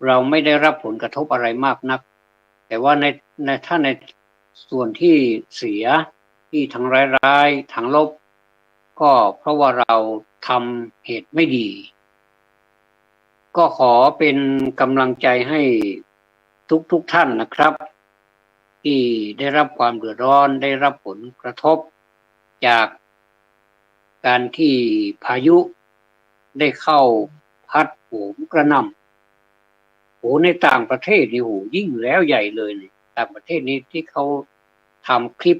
เราไม่ได้รับผลกระทบอะไรมากนักแต่ว่าถ้าในส่วนที่เสียที่ทางร้ายๆทางลบก็เพราะว่าเราทำเหตุไม่ดีก็ขอเป็นกำลังใจให้ทุกท่านนะครับที่ได้รับความเดือดร้อนได้รับผลกระทบจากการที่พายุได้เข้าพัดโหมกระหน่ำโหในต่างประเทศนี่โหยิ่งแล้วใหญ่เลยต่างประเทศนี้ที่เขาทำคลิป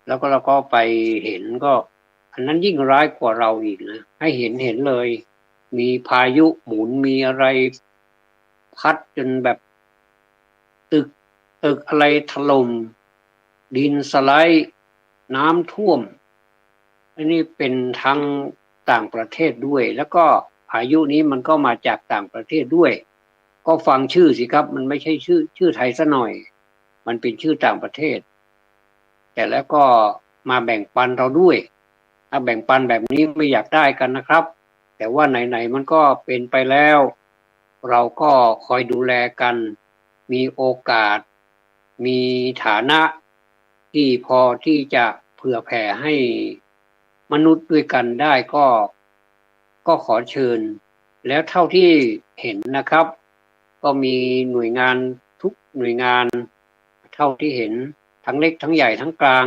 แล้วก็เราก็ไปเห็นก็อันนั้นยิ่งร้ายกว่าเราอีกนะให้เห็นเลยมีพายุหมุนมีอะไรพัดจนแบบตึกอะไรถล่มดินสไลด์น้ำท่วมอันนี้เป็นทั้งต่างประเทศด้วยแล้วก็พายุนี้มันก็มาจากต่างประเทศด้วยก็ฟังชื่อสิครับมันไม่ใช่ชื่อไทยซะหน่อยมันเป็นชื่อต่างประเทศแต่แล้วก็มาแบ่งปันเราด้วยถ้าแบ่งปันแบบนี้ไม่อยากได้กันนะครับแต่ว่าไหนๆมันก็เป็นไปแล้วเราก็คอยดูแลกันมีโอกาสมีฐานะที่พอที่จะเผื่อแผ่ให้มนุษย์ด้วยกันได้ก็ขอเชิญแล้วเท่าที่เห็นนะครับก็มีหน่วยงานทุกหน่วยงานเท่าที่เห็นทั้งเล็กทั้งใหญ่ทั้งกลาง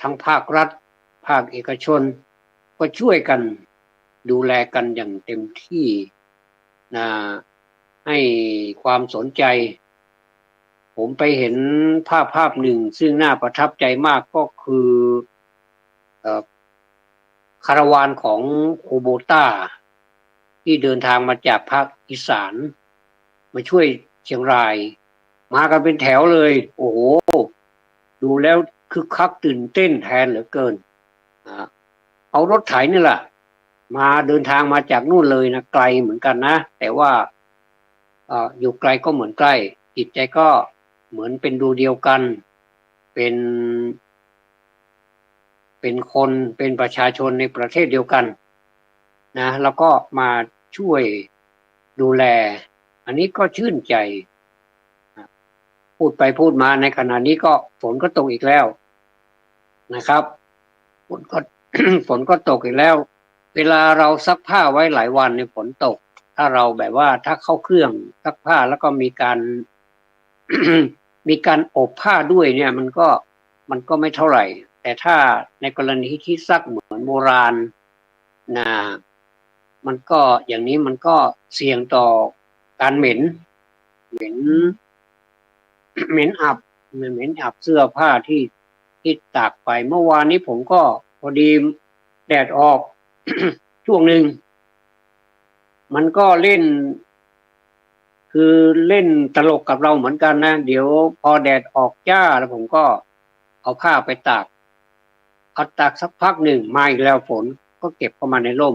ทั้งภาครัฐภาคเอกชนก็ช่วยกันดูแลกันอย่างเต็มที่นะให้ความสนใจผมไปเห็นภาพหนึ่งซึ่งน่าประทับใจมากก็คือคาราวานของโคโบต้าที่เดินทางมาจากภาคอีสานมาช่วยเชียงรายมากันเป็นแถวเลยโอ้โหดูแล้วคึกคักตื่นเต้นแทนเหลือเกินเอารถไถนี่แหละมาเดินทางมาจากนู่นเลยนะไกลเหมือนกันนะแต่ว่าอยู่ไกลก็เหมือนใกล้จิตใจก็เหมือนเป็นดูเดียวกันเป็นคนเป็นประชาชนในประเทศเดียวกันนะแล้วก็มาช่วยดูแลอันนี้ก็ชื่นใจพูดไปพูดมาในขณะนี้ก็ฝนก็ตกอีกแล้วนะครับฝนก็ ฝนก็ตกอีกแล้วเวลาเราซักผ้าไว้หลายวันเนี่ยฝนตกถ้าเราแบบว่าถ้าเข้าเครื่องซักผ้าแล้วก็มีการ มีการอบผ้าด้วยเนี่ยมันก็ไม่เท่าไหร่แต่ถ้าในกรณีที่ซักเหมือนโบราณนะมันก็อย่างนี้มันก็เสี่ยงต่อการเหม็น เหม็นอับเสื้อผ้าที่ตากไปเมื่อวานนี้ผมก็พอดีแดดออก ช่วงหนึ่งมันก็เล่นคือเล่นตลกกับเราเหมือนกันนะเดี๋ยวพอแดดออกจ้าแล้วผมก็เอาผ้าไปตากเอาตากสักพักหนึ่งมาอีกแล้วฝนก็เก็บเข้ามาในร่ม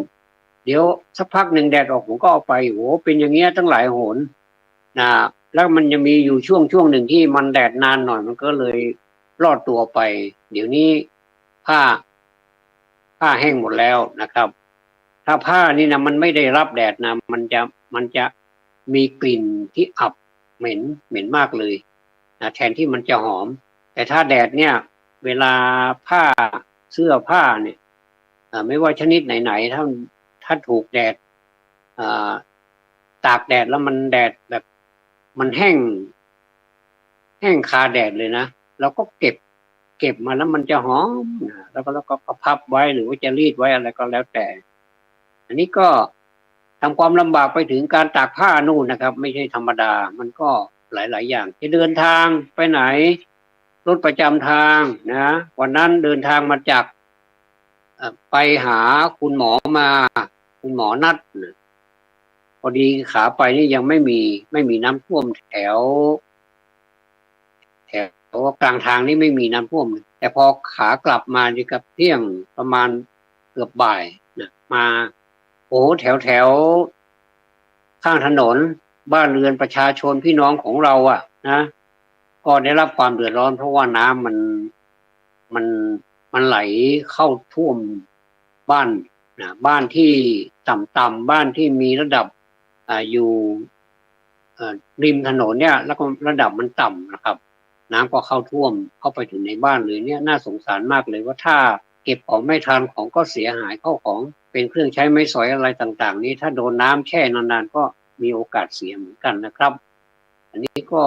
เดี๋ยวสักพักหนึ่งแดดออกผมก็เอาไปโหเป็นอย่างเงี้ยตั้งหลายหนนะแล้วมันจะมีอยู่ช่วงหนึ่งที่มันแดดนานหน่อยมันก็เลยรอดตัวไปเดี๋ยวนี้ผ้าแห้งหมดแล้วนะครับถ้าผ้านี่นะมันไม่ได้รับแดดนะมันจะมีกลิ่นที่อับเหม็นมากเลยนะแทนที่มันจะหอมแต่ถ้าแดดเนี่ยเวลาผ้าเสื้อผ้าเนี่ยไม่ว่าชนิดไหนๆถ้าถูกแดดตากแดดแล้วมันแดดแบบมันแห้งคาแดดเลยนะเราก็เก็บมาแล้วมันจะหอมนะแล้วก็พับไว้หรือว่าจะรีดไว้อะไรก็แล้วแต่อันนี้ก็ทำความลำบากไปถึงการตากผ้านู่นนะครับไม่ใช่ธรรมดามันก็หลายอย่างจะเดินทางไปไหนรถประจำทางนะวันนั้นเดินทางมาจากไปหาคุณหมอมาคุณหมอนัดพอดีขาไปนี่ยังไม่มีน้ำท่วมแถวกลางทางนี่ไม่มีน้ำท่วมแต่พอขากลับมาดีกับเที่ยงประมาณเกือบบ่ายนะมาโอ้แถวข้างถนนบ้านเรือนประชาชนพี่น้องของเราอ่ะนะก็ได้รับความเดือดร้อนเพราะว่าน้ำมันไหลเข้าท่วมบ้านนะบ้านที่ ต่ำๆบ้านที่มีระดับอยู่ริมถนนเนี่ยแล้วก็ระดับมันต่ำนะครับน้ำก็เข้าท่วมเข้าไปถึงในบ้านเลยเนี่ยน่าสงสารมากเลยว่าถ้าเก็บของไม่ทันของก็เสียหายเข้าของเป็นเครื่องใช้ไม้สอยอะไรต่างๆนี้ถ้าโดนน้ำแช่นานๆก็มีโอกาสเสียเหมือนกันนะครับอันนี้ก็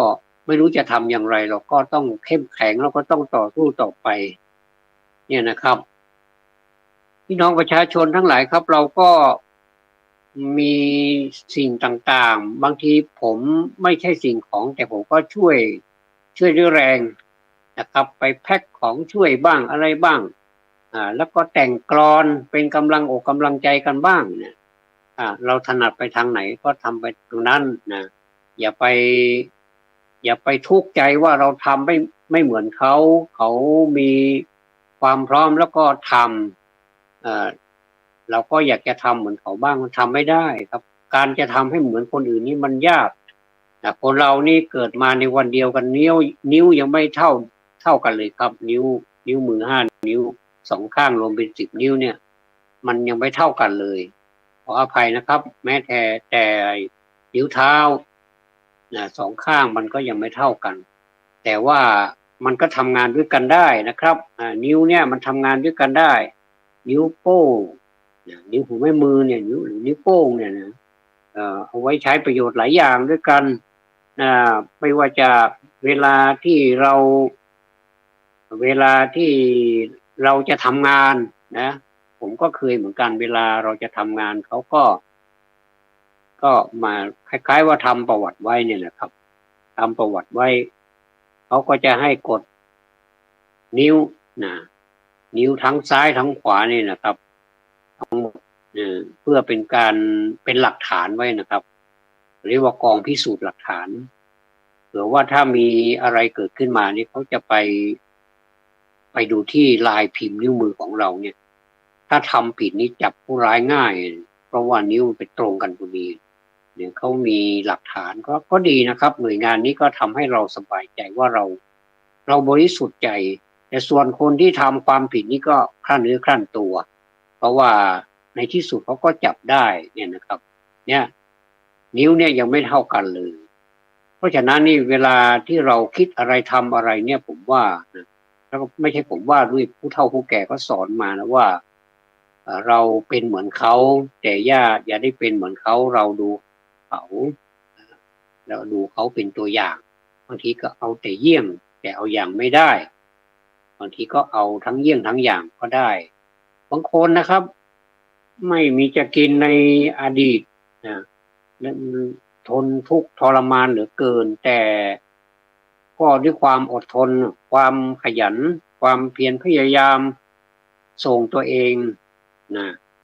ไม่รู้จะทำอย่างไรเราก็ต้องเข้มแข็งแล้วก็ต้องต่อสู้ต่อไปเนี่ยนะครับพี่น้องประชาชนทั้งหลายครับเราก็มีสิ่งต่างๆบางทีผมไม่ใช่สิ่งของแต่ผมก็ช่วยด้วยแรงนะครับไปแพ็คของช่วยบ้างอะไรบ้างแล้วก็แต่งกลอนเป็นกำลังอกกำลังใจกันบ้างเนี่ยเราถนัดไปทางไหนก็ทำไปตรงนั้นนะอย่าไปทุกข์ใจว่าเราทำไม่เหมือนเขามีความพร้อมแล้วก็ทำเราก็อยากจะทำเหมือนเขาบ้างมันทำไม่ได้ครับการจะทำให้เหมือนคนอื่นนี่มันยากคนเรานี่เกิดมาในวันเดียวกันนิ้วยังไม่เท่ากันเลยครับนิ้วมือ5 นิ้ว2 ข้างรวมเป็น10 นิ้วเนี่ยมันยังไม่เท่ากันเลยขออภัยนะครับแม้แต่นิ้วเท้า2 ข้างมันก็ยังไม่เท่ากันแต่ว่ามันก็ทำงานด้วยกันได้นะครับนิ้วเนี่ยมันทำงานด้วยกันได้นิ้วโป้งนิ้วหัวแม่มือเนี่ยนิ้วโป้งเนี่ยนะเอาไว้ใช้ประโยชน์หลายอย่างด้วยกันไม่ว่าจะเวลาที่เราจะทำงานนะผมก็เคยเหมือนกันเวลาเราจะทำงานเขาก็มาคล้ายๆว่าทำประวัติไว้เนี่ยนะครับทำประวัติไว้เขาก็จะให้กดนิ้วนิ้วทั้งซ้ายทั้งขวานี่นะครับทั้งหมดเพื่อเป็นหลักฐานไว้นะครับเรียกว่ากองพิสูจน์หลักฐานเผื่อว่าถ้ามีอะไรเกิดขึ้นมานี่เขาจะไปดูที่ลายพิมพ์นิ้วมือของเราเนี่ยถ้าทำผิดนี้จับผู้ร้ายง่ายเพราะว่านิ้วมันไปตรงกันพอดีเนี่ยเขามีหลักฐานก็ดีนะครับหน่วยงานนี้ก็ทำให้เราสบายใจว่าเราบริสุทธิ์ใจแต่ส่วนคนที่ทำความผิดนี่ก็คลั่นเนื้อคลั่นตัวเพราะว่าในที่สุดเขาก็จับได้เนี่ยนะครับเนี่ยนิ้วเนี่ยยังไม่เท่ากันเลยเพราะฉะนั้นนี่เวลาที่เราคิดอะไรทำอะไรเนี่ยผมว่าแล้วก็ไม่ใช่ผมว่าด้วยผู้เฒ่าผู้แก่ก็สอนมานะว่าเราเป็นเหมือนเขาแต่อย่าได้เป็นเหมือนเขาเราดูเขาเป็นตัวอย่างบางทีก็เอาแต่เยี่ยงแต่เอาอย่างไม่ได้บางทีก็เอาทั้งเยี่ยงทั้งอย่างก็ได้บางคนนะครับไม่มีจะกินในอดีตทนทุกข์ทรมานเหลือเกินแต่ก็ด้วยความอดทนความขยันความเพียรพยายามส่งตัวเอง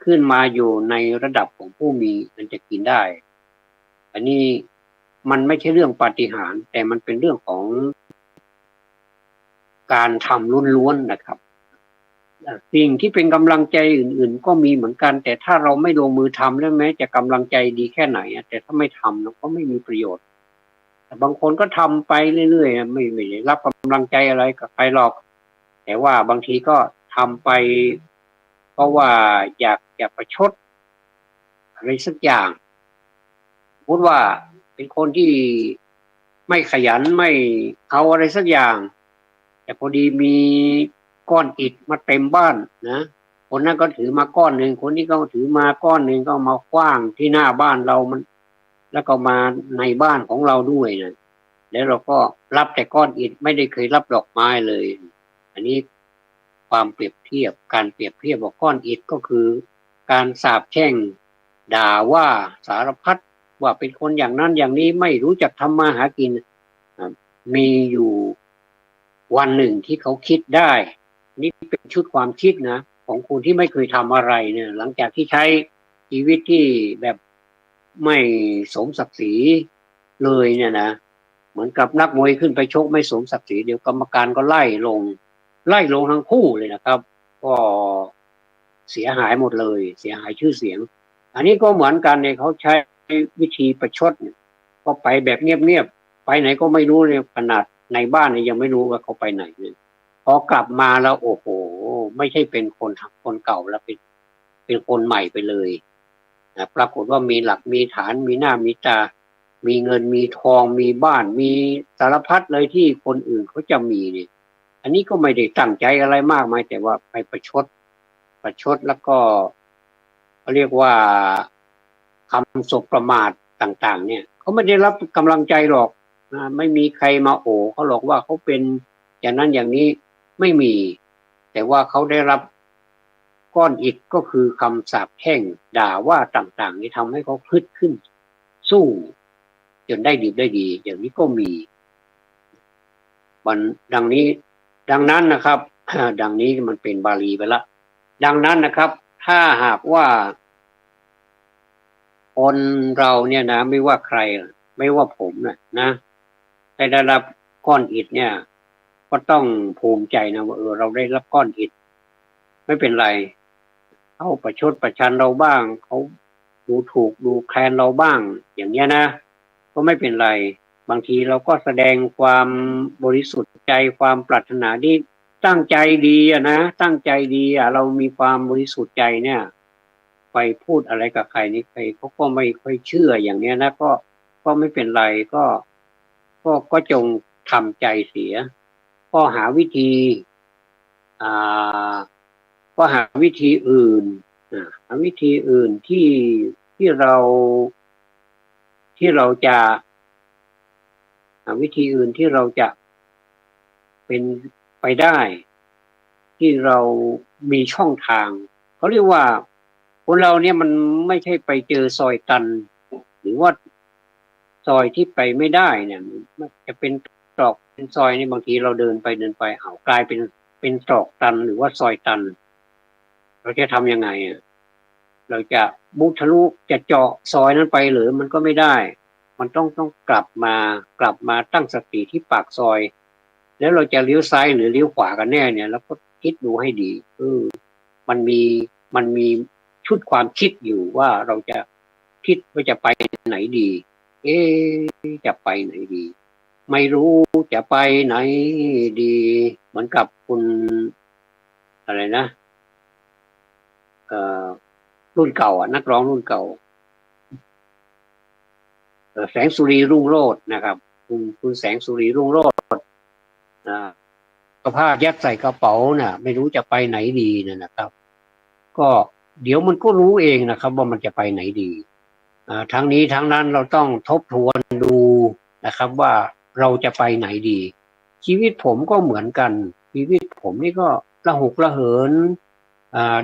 ขึ้นมาอยู่ในระดับของผู้มีมันจะกินได้อันนี้มันไม่ใช่เรื่องปาฏิหาริย์แต่มันเป็นเรื่องของการทำล้วนๆนะครับสิ่งที่เป็นกำลังใจอื่นๆก็มีเหมือนกันแต่ถ้าเราไม่ลงมือทำแล้วแม้จะกำลังใจดีแค่ไหนแต่ถ้าไม่ทำก็ไม่มีประโยชน์แต่บางคนก็ทำไปเรื่อยๆไม่ได้รับกำลังใจอะไรกับใครหรอกแต่ว่าบางทีก็ทำไปเพราะว่าอยากประชดอะไรสักอย่างพูดว่าเป็นคนที่ไม่ขยันไม่เอาอะไรสักอย่างแต่พอดีมีก้อนอิฐมาเต็มบ้านนะคนนั้นก็ถือมาก้อนหนึ่งคนนี้ก็ถือมาก้อนหนึ่งก็มาขว้างที่หน้าบ้านเรามันแล้วก็มาในบ้านของเราด้วยนะแล้วเราก็รับแต่ก้อนอิฐไม่ได้เคยรับดอกไม้เลยอันนี้ความเปรียบเทียบการเปรียบเทียบว่าก้อนอิฐก็คือการสาปแช่งด่าว่าสารพัดว่าเป็นคนอย่างนั้นอย่างนี้ไม่รู้จักทำมาหากินมีอยู่วันหนึ่งที่เขาคิดได้นี่เป็นชุดความคิดนะของคนที่ไม่เคยทำอะไรเนี่ยหลังจากที่ใช้ชีวิตที่แบบไม่สมศักดิ์ศรีเลยเนี่ยนะเหมือนกับนักมวยขึ้นไปชกไม่สมศักดิ์ศรีเดี๋ยวกรรมการก็ไล่ลงทั้งคู่เลยนะครับก็เสียหายหมดเลยเสียหายชื่อเสียงอันนี้ก็เหมือนกันเนี่ยเขาใช้วิธีประชดเนี่ยก็ไปแบบเงียบๆไปไหนก็ไม่รู้เลยขนาดในบ้านเนี่ยยังไม่รู้ว่าเขาไปไหนเลยพอกลับมาแล้วโอ้โหไม่ใช่เป็นคนเก่าแล้วเป็นคนใหม่ไปเลย ปรากฏว่ามีหลักมีฐานมีหน้ามีตามีเงินมีทองมีบ้านมีสารพัดเลยที่คนอื่นเขาจะมีเนี่ยอันนี้ก็ไม่ได้ตั้งใจอะไรมากมายแต่ว่าไปประชดแล้วก็เขาเรียกว่าคำสบประมาทต่างๆเนี่ยเขาไม่ได้รับกำลังใจหรอกไม่มีใครมาโอบเขาหรอกว่าเขาเป็นอย่างนั้นอย่างนี้ไม่มีแต่ว่าเขาได้รับก้อนอิฐก็คือคำสาปแช่งด่าว่าต่างๆนี่ทำให้เขาฮึดขึ้นสู้จนได้ดีได้ดีอย่างนี้ก็มีมันดังนี้ดังนั้นนะครับดังนี้มันเป็นบาลีไปละดังนั้นนะครับถ้าหากว่าคนเราเนี่ยนะไม่ว่าใครไม่ว่าผมนะได้รับก้อนอิฐเนี่ยก็ต้องภูมิใจนะว่าเราได้รับก้อนอิฐไม่เป็นไรเขาประชดประชันเราบ้างเขาดูถูกดูแคลนเราบ้างอย่างเงี้ยนะก็ไม่เป็นไรบางทีเราก็แสดงความบริสุทธิ์ใจความปรารถนาที่ตั้งใจดีนะตั้งใจดีเรามีความบริสุทธิ์ใจเนี่ยไปพูดอะไรกับใครนี่ใครเขาก็ไม่ค่อยเชื่ออย่างเนี้ยนะก็ไม่เป็นไรก็จงทำใจเสียก็หาวิธีอ่าก็หาวิธีอื่นหาวิธีอื่นที่เราจะหาวิธีอื่นที่เราจะเป็นไปได้ที่เรามีช่องทางเขาเรียกว่าคนเราเนี่ยมันไม่ใช่ไปเจอซอยตันหรือว่าซอยที่ไปไม่ได้เนี่ยมันจะเป็นตรอกเป็นซอยนี่บางทีเราเดินไปกลายเป็นตรอกตันหรือว่าซอยตันเราจะทำยังไงเราจะมุทะลุจะเจาะซอยนั้นไปหรือมันก็ไม่ได้มันต้องกลับมาตั้งสติที่ปากซอยแล้วเราจะเลี้ยวซ้ายหรือเลี้ยวขวากันแน่เนี่ยแล้วก็คิดดูให้ดีมันมีชุดความคิดอยู่ว่าเราจะคิดว่าจะไปไหนดีจะไปไหนดีไม่รู้จะไปไหนดีเหมือนกับคุณอะไรนะรุ่นเก่านักร้องรุ่นเก่าแสงสุรีรุ่งโรจน์นะครับคุณแสงสุรีรุ่งโรจน์กระผ้ายัดใส่กระเป๋าน่ะไม่รู้จะไปไหนดีนะครับก็เดี๋ยวมันก็รู้เองนะครับว่ามันจะไปไหนดีทั้งนี้ทั้งนั้นเราต้องทบทวนดูนะครับว่าเราจะไปไหนดีชีวิตผมก็เหมือนกันชีวิตผมนี่ก็ระหกระเหิน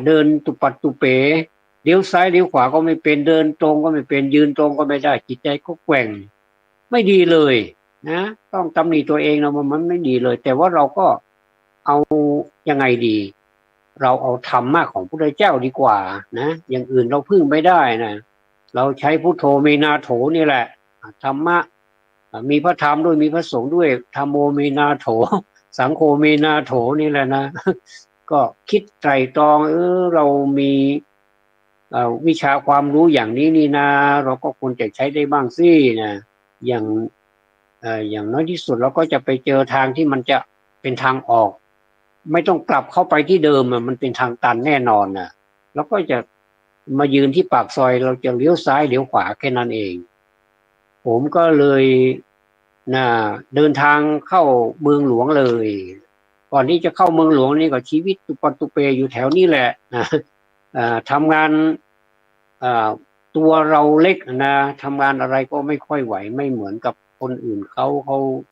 เดินตุปัดตุเป๋เลี้ยวซ้ายเลี้ยวขวาก็ไม่เป็นเดินตรงก็ไม่เป็นยืนตรงก็ไม่ได้จิตใจก็แกว่งไม่ดีเลยนะต้องตำหนิตัวเองนะว่ามันไม่ดีเลยแต่ว่าเราก็เอายังไงดีเราเอาธรรมะของพระพุทธเจ้าดีกว่านะอย่างอื่นเราพึ่งไม่ได้นะเราใช้พุทโธเมนาโถนี่แหละธรรมะมีพระธรรมด้วยมีพระสงฆ์ด้วยธัมโมเมนาโถสังโฆเมนาโถนี่แหละนะก็คิดไตรตรองเรามีวิชาความรู้อย่างนี้นี่นะเราก็ควรจะใช้ได้บ้างสินะอย่างน้อยที่สุดเราก็จะไปเจอทางที่มันจะเป็นทางออกไม่ต้องกลับเข้าไปที่เดิมมันเป็นทางตันแน่นอนนะแล้วก็จะมายืนที่ปากซอยเราจะเลี้ยวซ้ายเลี้ยวขวาแค่นั้นเองผมก็เลยเดินทางเข้าเมืองหลวงเลยก่อนที่จะเข้าเมืองหลวงนี่ก็ชีวิตตุปันตุเปอยู่แถวนี้แหละนะทำงานตัวเราเล็กนะทำงานอะไรก็ไม่ค่อยไหวไม่เหมือนกับคนอื่นเขา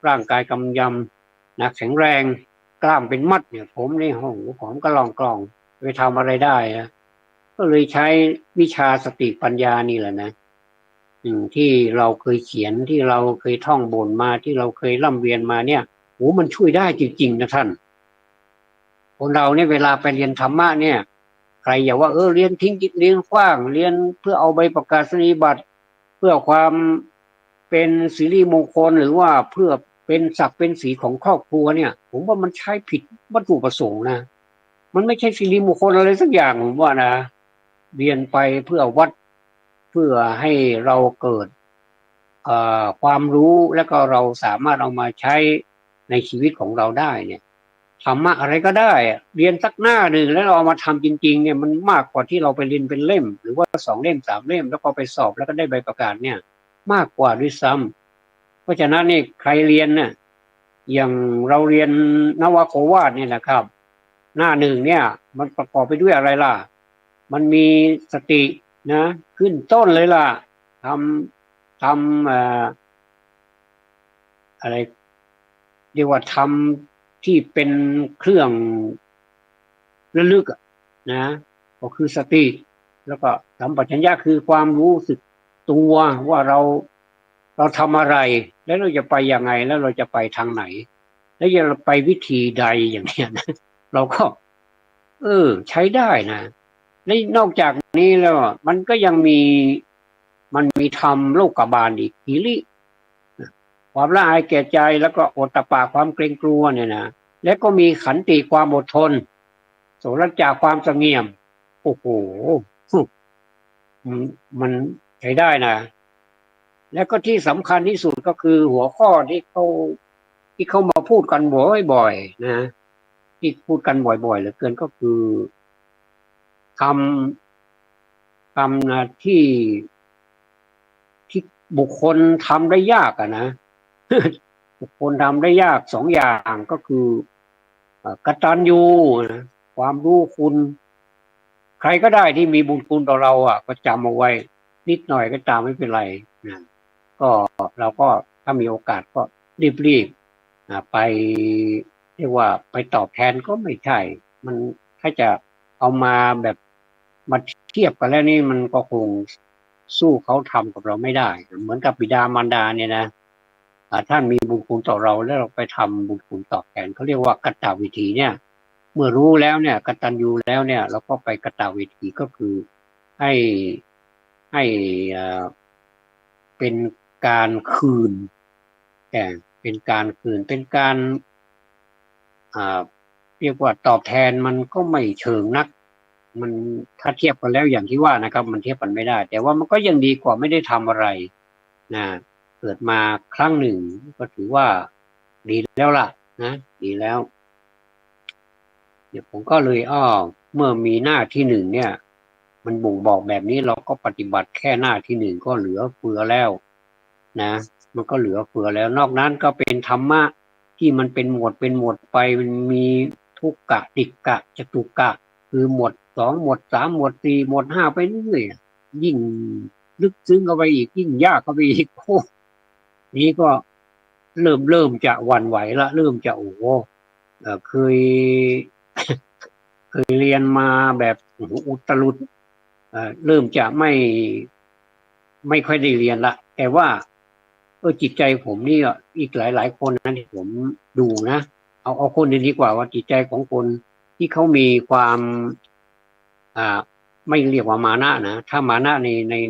ร่างกายกำยำนะแข็งแรงกล้ามเป็นมัดเนี่ยผมนี่ผมก็ลองไปทำอะไรได้นะก็เลยใช้วิชาสติปัญญานี่แหละนะที่เราเคยเขียนที่เราเคยท่องบนมาที่เราเคยร่ำเรียนมาเนี่ยมันช่วยได้จริงๆนะท่านคนเราเนี่ยเวลาไปเรียนธรรมะเนี่ยใครอย่าว่าเรียนทิ้งเรียนขว้างเรียนเพื่อเอาใบประกาศนียบัตรเพื่อความเป็นสิริมงคลหรือว่าเพื่อเป็นศักดิ์เป็นศรีของครอบครัวเนี่ยผมว่ามันใช้ผิดวัตถุประสงค์นะมันไม่ใช่สิริมงคลอะไรสักอย่างผมว่านะเรียนไปเพื่อวัดเพื่อให้เราเกิดความรู้แล้วก็เราสามารถเอามาใช้ในชีวิตของเราได้เนี่ย ธรรมะอะไรก็ได้เรียนสักหน้าหนึ่งแล้วเราเอามาทำจริงๆเนี่ยมันมากกว่าที่เราไปเรียนเป็นเล่มหรือว่า2 เล่ม 3 เล่มแล้วก็ไปสอบแล้วก็ได้ใบประกาศเนี่ยมากกว่าด้วยซ้ำเพราะฉะนั้นนี่ใครเรียนเนี่ยอย่างเราเรียนนวโกวาทเนี่ยนะครับหน้าหนึ่งเนี่ยมันประกอบไปด้วยอะไรล่ะมันมีสตินะขึ้นต้นเลยล่ะททำอะไรเรียกว่าทำที่เป็นเครื่องระลึกนะก็คือสติแล้วก็สัมปชัญญะคือความรู้สึกตัวว่าเราทำอะไรแล้วเราจะไปยังไงแล้วเราจะไปทางไหนแล้วจะไปวิธีใดอย่างเนี้ยนะเราก็ใช้ได้นะและนอกจากนี้แล้วมันก็ยังมันมีธรรมโลกบาลอีกหิริความละอายแก่ใจแล้วก็โอตตัปปะความเกรงกลัวเนี่ยนะและก็มีขันติความอดทนโสรัจจะความเสงี่ยมโอ้โหมันใช้ได้นะแล้วก็ที่สำคัญที่สุดก็คือหัวข้อที่เขามาพูดกันบ่อยๆนะที่พูดกันบ่อยๆเหลือเกินก็คือททำนะที่บุคคลทำได้ยากอะนะ บุคคลทำได้ยาก2 อย่างก็คือกตัญญูนะความรู้คุณใครก็ได้ที่มีบุญคุณต่อเราก็จำเอาไว้นิดหน่อยก็ตามไม่เป็นไรนะก็เราก็ถ้ามีโอกาสก็รีบไปเรียกว่าไปตอบแทนก็ไม่ใช่มันถ้าจะเอามาแบบมาเทียบกันแล้วนี่มันก็คงสู้เขาทำกับเราไม่ได้เหมือนกับบิดามารดาเนี่ยนะท่านมีบุญคุณต่อเราแล้วเราไปทำบุญคุณตอบแทนเขาเรียกว่ากตวิธีเนี่ยเมื่อรู้แล้วเนี่ยกตัญญูแล้วเนี่ยเราก็ไปกตวิธีก็คือให้ให้เป็นการคืนแต่เป็นการคืนเป็นการเรียกว่าตอบแทนมันก็ไม่เชิงนักมันถ้าเทียบกันแล้วอย่างที่ว่านะครับมันเทียบกันไม่ได้แต่ว่ามันก็ยังดีกว่าไม่ได้ทำอะไรนะเกิดมาครั้งหนึ่งก็ถือว่าดีแล้วล่ะนะดีแล้วเดี๋ยวผมก็เลยเมื่อมีหน้าที่หนึ่งเนี่ยมันบ่งบอกแบบนี้เราก็ปฏิบัติแค่หน้าที่หนึ่งก็เหลือเฟือแล้วนะมันก็เหลือเฟือแล้วนอกนั้นก็เป็นธรรมะที่มันเป็นหมวดไปมันมีทุกกะติกะจตุกะคือหมวด2หมวด3หมวด4หมวด5ไปเรื่อยยิ่งลึกซึ้งเข้าไปอีกยิ่งยากเข้าไปอีกโอ้นี้ก็เริ่มจะหวั่นไหวละเริ่มจะเคย เคยเรียนมาแบบอุตรุดเริ่มจะไม่ค่อยได้เรียนละแต่ว่าจิตใจผมนี่อีกหลายคนนะที่ผมดูนะเอาคนนี้ดีกว่าว่าจิตใจของคนที่เขามีความไม่เรียกว่ามานะนะถ้ามานะ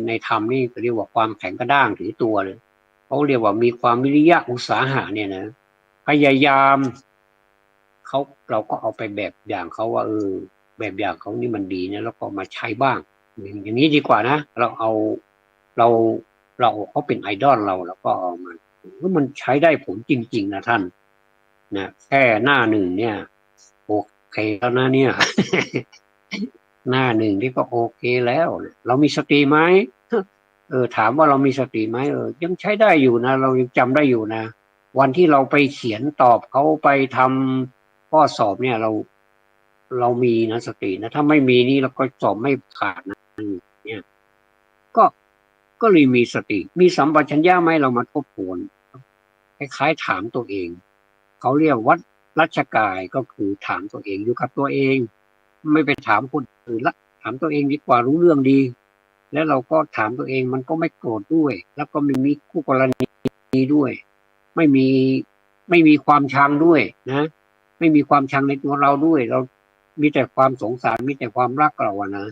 ในธรรมนี่เรียกว่าความแข็งกระด้างถือตัวเลยเขาเรียกว่ามีความวิริยะอุตสาหะเนี่ยนะพยายามเราก็เอาไปแบบอย่างเขาว่าแบบอย่างเขานี่มันดีนะแล้วก็มาใช้บ้างอย่างนี้ดีกว่านะเราเราเขาเป็นไอดอลเราแล้วก็เอามันใช้ได้ผลจริงๆนะท่านนะแค่หน้าหนึ่งเนี่ยโอเคแล้วนะเนี่ย หน้าหนึ่งที่ก็โอเคแล้วเรามีสติไหมถามว่าเรามีสติไหมยังใช้ได้อยู่นะเรายังจำได้อยู่นะวันที่เราไปเขียนตอบเขาไปทำข้อสอบเนี่ยเรามีนะสตินะถ้าไม่มีนี่เราก็สอบไม่ผ่านนะเนี่ยก็ก็เลยมีสติมีสัมปชัญญะไหมเรามาทบทวนคล้ายๆถามตัวเองเขาเรียกวัดรัชกายก็คือถามตัวเองอยู่กับตัวเองไม่ไปถามคนอื่นละถามตัวเองดีกว่ารู้เรื่องดีแล้วเราก็ถามตัวเองมันก็ไม่โกรธด้วยแล้วก็ไม่มีคู่กรณีด้วยไม่มีความชังด้วยนะไม่มีความชังในตัวเราด้วยเรามีแต่ความสงสารมีแต่ความรักเรานะ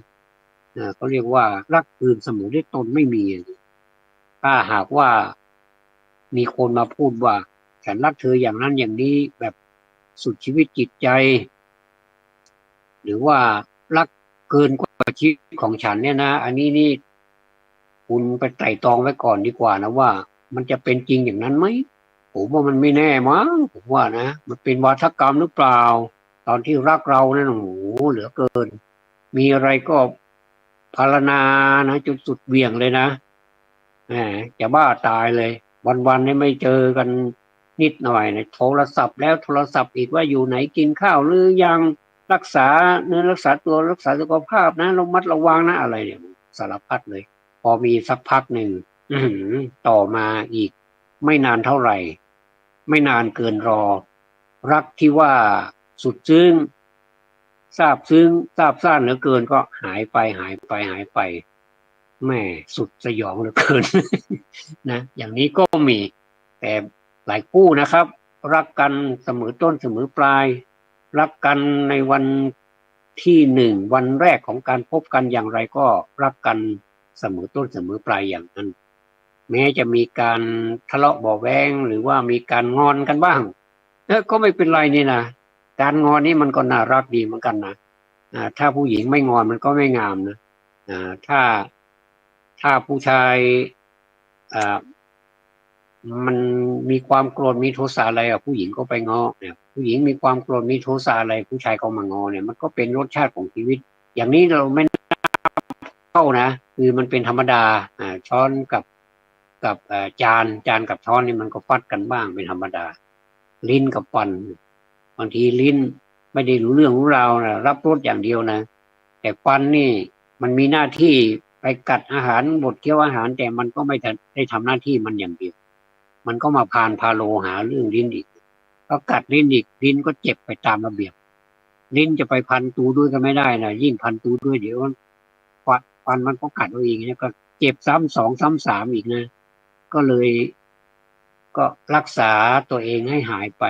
เขาเรียกว่ารักอื่นเสมอด้วยตนไม่มีถ้าหากว่ามีคนมาพูดว่าฉันรักเธออย่างนั้นอย่างนี้แบบสุดชีวิตจิตใจหรือว่ารักเกินกว่าชีวิตของฉันเนี่ยนะอันนี้นี่คุณไปไตร่ตรองไว้ก่อนดีกว่านะว่ามันจะเป็นจริงอย่างนั้นไหมผมว่ามันไม่แน่มั้งผมว่านะมันเป็นวาทกรรมหรือเปล่า ตอนที่รักเรานั่นโอ้โหเหลือเกินมีอะไรก็พารณานะจนสุดเหวี่ยงเลยนะแหมจะบ้าตายเลยวันๆนี่ไม่เจอกันนิดหน่อยเนี่ยโทรศัพท์แล้วโทรศัพท์อีกว่าอยู่ไหนกินข้าวหรือยังรักษาเนื้อรักษาตัวรักษาสุขภาพนะระมัดระวังนะอะไรเนี่ยสารพัดเลยพอมีสักพักหนึ่งต่อมาอีกไม่นานเท่าไหร่ไม่นานเกินรอรักที่ว่าสุดซึ้งซาบซึ้งซาบซ่านเหลือเกินก็หายไปแม่สุดสยองเหลือเกินนะอย่างนี้ก็มีแต่หลายคู่นะครับรักกันเสมอต้นเสมอปลายรักกันในวันที่หนึ่งวันแรกของการพบกันอย่างไรก็รักกันเสมอต้นเสมอปลายอย่างนั้นแม้จะมีการทะเลาะเบาะแว้งหรือว่ามีการงอนกันบ้างก็ไม่เป็นไรนี่นะการงอนนี่มันก็น่ารักดีเหมือนกันนะถ้าผู้หญิงไม่งอนมันก็ไม่งามนะถ้าผู้ชายมันมีความโกรธมีโทสะอะไรผู้หญิงก็ไปง้อเนี่ยผู้หญิงมีความโกรธมีโทสะอะไรผู้ชายก็มางอเนี่ยมันก็เป็นรสชาติของชีวิตอย่างนี้เราไม่เข้านะคือมันเป็นธรรมดาช้อนกับจานกับช้อนนี่มันก็ฟัดกันบ้างเป็นธรรมดาลิ้นกับฟันบางทีลิ้นไม่ได้รู้เรื่องรู้ราวนะรับรสอย่างเดียวนะแต่ฟันนี่มันมีหน้าที่ไปกัดอาหารบดเคี้ยวอาหารแต่มันก็ไม่ได้ทำหน้าที่มันอย่างเดียวมันก็มาพาโลหาเรื่องลิ้นอีกก็กัดลิ้นอีกลิ้นก็เจ็บไปตามระเบียบลิ้นจะไปพันตูด้วยก็ไม่ได้นะยิ่งพันตูด้วยเดี๋ยวฟันมันก็กัดเอาเองเนี่ยก็เจ็บซ้ำสองซ้ำสามอีกนะก็เลยก็รักษาตัวเองให้หายไป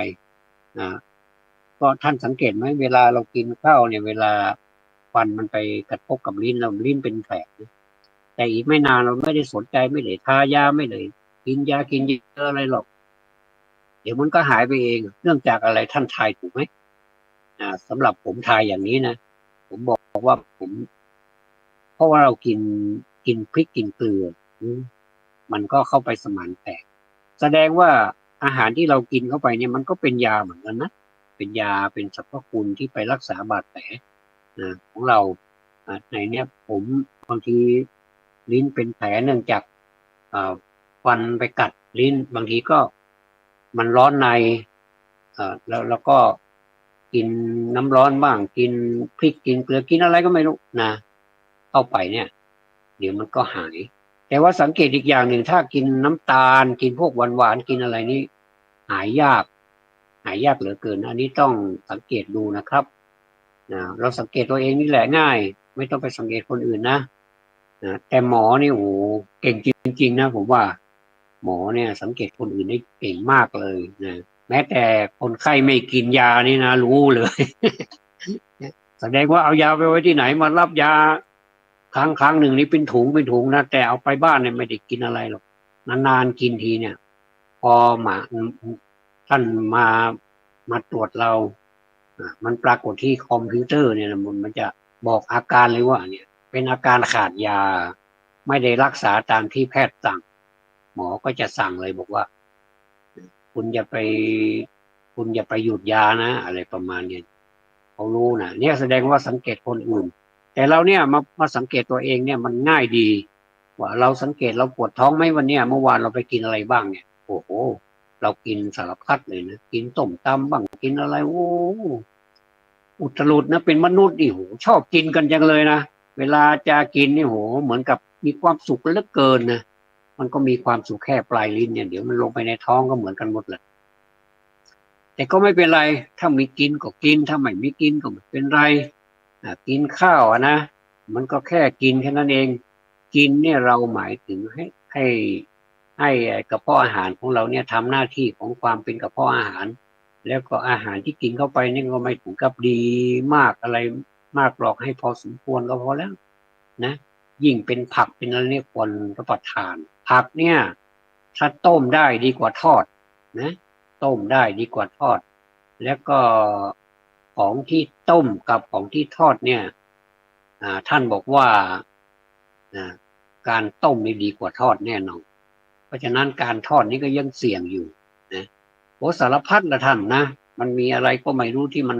ก็ท่านสังเกตไหมเวลาเรากินข้าวเนี่ยเวลาฟันมันไปกระทบกับลิ้นเราลิ้นเป็นแผลแต่อีกไม่นานเราไม่ได้สนใจไม่ได้ทายาไม่ได้กินยากินเยอะอะไรหรอกเดี๋ยวมันก็หายไปเองเนื่องจากอะไรท่านทายถูกไหมสำหรับผมทายอย่างนี้นะผมบอกว่าผมเพราะว่าเรากินพริกกินเกลือมันก็เข้าไปสมานแตกแสดงว่าอาหารที่เรากินเข้าไปเนี่ยมันก็เป็นยาเหมือนกันนะเป็นยาเป็นสรรพคุณที่ไปรักษาบาดแผลของเราในเนี้ยผมบางทีลิ้นเป็นแผลเนื่องจากฟันไปกัดลิ้นบางทีก็มันร้อนในแล้วก็กินน้ำร้อนบ้างกินพริกกินเกลือกินอะไรก็ไม่รู้นะเข้าไปเนี่ยเดี๋ยวมันก็หายแต่ว่าสังเกตอีกอย่างหนึ่งถ้ากินน้ำตาลกินพวกหวานกินอะไรนี่หายยากเหลือเกินอันนี้ต้องสังเกตดูนะครับเราสังเกตตัวเองนี่แหละง่ายไม่ต้องไปสังเกตคนอื่นนะแต่หมอนี่โอ้เก่งจริงๆนะผมว่าหมอเนี่ยสังเกตคนอื่นได้เก่งมากเลยนะแม้แต่คนไข้ไม่กินยานี่นะรู้เลยแสดงว่าเอายาไปไว้ที่ไหนมารับยาครั้งหนึ่งนี่เป็นถุงนะแต่เอาไปบ้านเนี่ยไม่ได้กินอะไรหรอกนานๆกินทีเนี่ยพอมาท่านมาตรวจเรามันปรากฏที่คอมพิวเตอร์เนี่ยมันจะบอกอาการเลยว่าเนี่ยเป็นอาการขาดยาไม่ได้รักษาตามที่แพทย์สั่งหมอก็จะสั่งเลยบอกว่าคุณอย่าไปหยุดยานะอะไรประมาณนี้เขารู้นะเนี่ยแสดงว่าสังเกตคนอื่นแต่เราเนี่ยมาสังเกตตัวเองเนี่ยมันง่ายดีว่าเราสังเกตเราปวดท้องไหมวันเนี้ยเมื่อวานเราไปกินอะไรบ้างเนี่ยโอ้โหเรากินสารพัดเลยนะกินต้มตำบ้างกินอะไรโอ้อุตลุดนะเป็นมนุษย์ดิโหชอบกินกันจังเลยนะเวลาจะกินนี่โหเหมือนกับมีความสุขเหลือเกินนะมันก็มีความสุขแค่ปลายลิ้นเนี่ยเดี๋ยวมันลงไปในท้องก็เหมือนกันหมดแหละแต่ก็ไม่เป็นไรถ้ามีกินก็กินถ้าไม่มีกินก็ไม่เป็นไรกินข้าวนะมันก็แค่กินแค่นั้นเองกินเนี่ยเราหมายถึงให้กระเพาะอาหารของเราเนี่ยทำหน้าที่ของความเป็นกระเพาะอาหารแล้วก็อาหารที่กินเข้าไปนี่ก็ไม่ถึงกับดีมากอะไรมากหรอกให้พอสมควรก็พอแล้วนะยิ่งเป็นผักเป็นอะไรเนี่ยควรรับประทานผักเนี่ยถ้าต้มได้ดีกว่าทอดนะต้มได้ดีกว่าทอดแล้วก็ของที่ต้มกับของที่ทอดเนี่ยท่านบอกว่าการต้มนี่ดีกว่าทอดแน่นอนเพราะฉะนั้นการทอดนี่ก็ยังเสี่ยงอยู่นะโอ้สารพัดละท่านนะมันมีอะไรก็ไม่รู้ที่มัน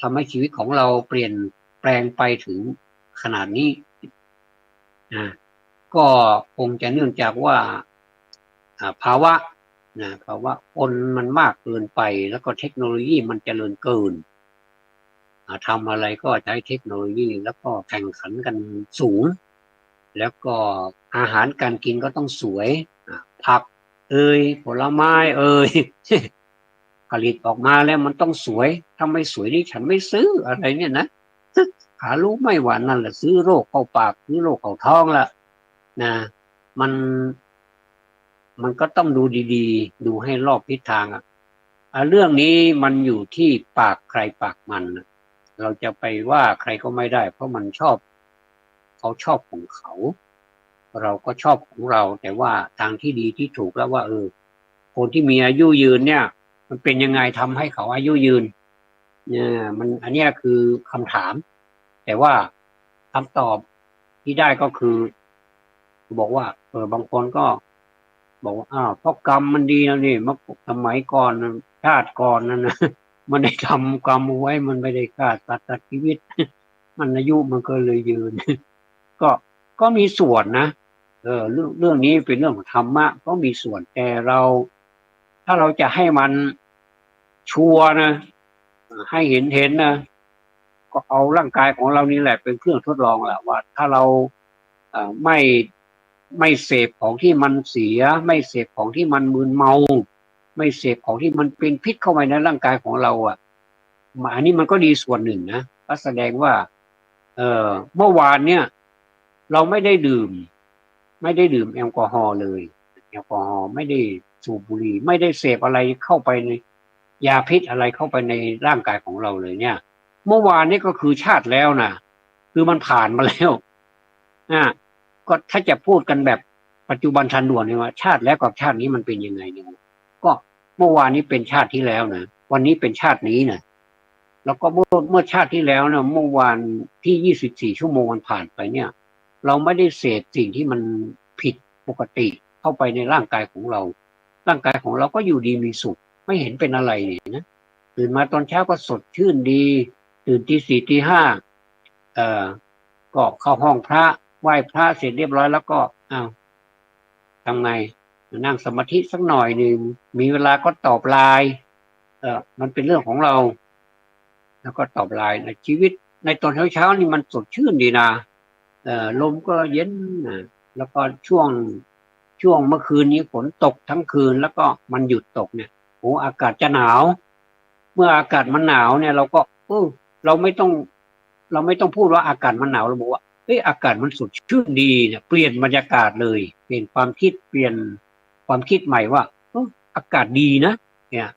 ท ทำให้ชีวิตของเราเปลี่ยนแปลงไปถึงขนาดนี้นะก็คงจะเนื่องจากว่าภาวะคนมันมากเกินไปแล้วก็เทคโนโลยีมันเจริญเกินทำอะไรก็ใช้เทคโนโลยีแล้วก็แข่งขันกันสูงแล้วก็อาหารการกินก็ต้องสวยผักผลไม้ผลิตออกมาแล้วมันต้องสวยถ้าไม่สวยนี่ฉันไม่ซื้ออะไรเนี่ยนะหารู้ไม่ว่านั่นแหละซื้อโรคเข้าปากซื้อโรคเข้าท้องละนะมันก็ต้องดูดีๆดูให้รอบทิศทางเรื่องนี้มันอยู่ที่ปากใครปากมันเราจะไปว่าใครก็ไม่ได้เพราะมันเขาชอบของเขาเราก็ชอบของเราแต่ว่าทางที่ดีที่ถูกแล้วว่าคนที่มีอายุยืนเนี่ยมันเป็นยังไงทำให้เขาอายุยืนเนี่ยมันอันนี้คือคำถามแต่ว่าคำตอบที่ได้ก็คือบอกว่าบางคนก็บอกว่าเพราะกรรมมันดีแล้วนี่เมื่อสมัยก่อนชาติก่อนนั่นนะมันได้ทำกรรมไว้มันไม่ได้ฆ่าสัตว์ตัดชีวิตมันอายุมันก็เลยยืนก็มีส่วนนะเรื่องนี้เป็นเรื่องของธรรมะก็มีส่วนแต่ถ้าเราจะให้มันชัวร์นะให้เห็นนะก็เอาร่างกายของเรานี่แหละเป็นเครื่องทดลองแหละว่าถ้าเราไม่เสพของที่มันเสียไม่เสพของที่มันมึนเมาไม่เสพของที่มันเป็นพิษเข้าไปในร่างกายของเราอันนี้มันก็ดีส่วนหนึ่งนะก็แสดงว่าเมื่อวานเนี่ยเราไม่ได้ดื่มแอลกอฮอล์เลยแอลกอฮอล์ไม่ได้สูบบุหรี่ไม่ได้เสพอะไรเข้าไปในยาพิษอะไรเข้าไปในร่างกายของเราเลยเนี่ยเมื่อวานนี้ก็คือชาติแล้วนะคือมันผ่านมาแล้วก็ถ้าจะพูดกันแบบปัจจุบันทันด่วนเนี่ยว่าชาติแล้วกับชาตินี้มันเป็นยังไงเนี่ยก็เมื่อวานนี้เป็นชาติที่แล้วนะวันนี้เป็นชาตินี้นะแล้วก็เมื่อชาติที่แล้วนะเมื่อวานที่24ชั่วโมงมันผ่านไปเนี่ยเราไม่ได้เสพสิ่งที่มันผิดปกติเข้าไปในร่างกายของเราร่างกายของเราก็อยู่ดีมีสุขไม่เห็นเป็นอะไรเลยนะตื่นมาตอนเช้าก็สดชื่นดีตื่นตี 4ตี 5ก็เข้าห้องพระไหว้พระเสร็จเรียบร้อยแล้วก็ทำไงนั่งสมาธิสักหน่อยหนึ่งมีเวลาก็ตอบไลน์มันเป็นเรื่องของเราแล้วก็ตอบไลน์ในชีวิตในตอนเช้านี่มันสดชื่นดีนะลมก็เย็นแล้วก็ช่วงเมื่อคืนนี้ฝนตกทั้งคืนแล้วก็มันหยุดตกเนี่ยอากาศจะหนาวเมื่ออากาศมันหนาวเนี่ยเราก็เราไม่ต้องพูดว่าอากาศมันหนาวเราบอกว่าอากาศมันสดชื่นดีเนี่ยเปลี่ยนบรรยากาศเลยเปลี่ยนความคิดเปลี่ยนความคิดใหม่ว่าอากาศดีนะเนี่ย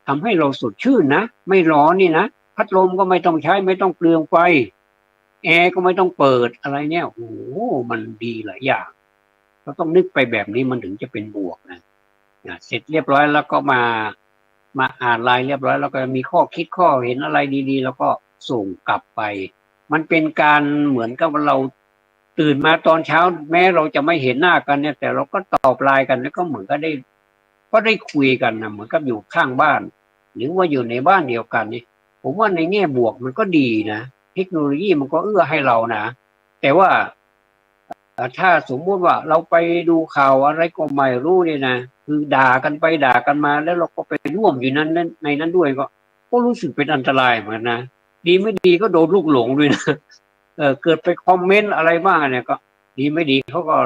ทำให้เราสดชื่นนะไม่ร้อนนี่นะพัดลมก็ไม่ต้องใช้ไม่ต้องเปลืองไฟแอร์ก็ไม่ต้องเปิดอะไรเนี่ยมันดีหลายอย่างเราต้องนึกไปแบบนี้มันถึงจะเป็นบวกนะเสร็จเรียบร้อยแล้วก็มาอ่านไลน์เรียบร้อยแล้วก็มีข้อคิดข้อเห็นอะไรดีๆแล้วก็ส่งกลับไปมันเป็นการเหมือนกับเราตื่นมาตอนเช้าแม้เราจะไม่เห็นหน้ากันเนี่ยแต่เราก็ตอบไลน์กันแล้วก็เหมือนก็ได้คุยกันนะเหมือนกับอยู่ข้างบ้านหรือว่าอยู่ในบ้านเดียวกันนี่ผมว่าในแง่บวกมันก็ดีนะเทคโนโลยีมันก็เอื้อให้เรานะแต่ว่าถ้าสมมติว่าเราไปดูข่าวอะไรก็ไม่รู้เนี่ยนะคือด่ากันไปด่ากันมาแล้วเราก็ไปร่วมอยู่นั้นในนั้นด้วยก็รู้สึกเป็นอันตรายเหมือนกันนะดีไม่ดีก็โดนลูกหลงด้วยนะเกิดไปคอมเมนต์อะไรบ้างเนี่ยก็ดีไม่ดีเขาก็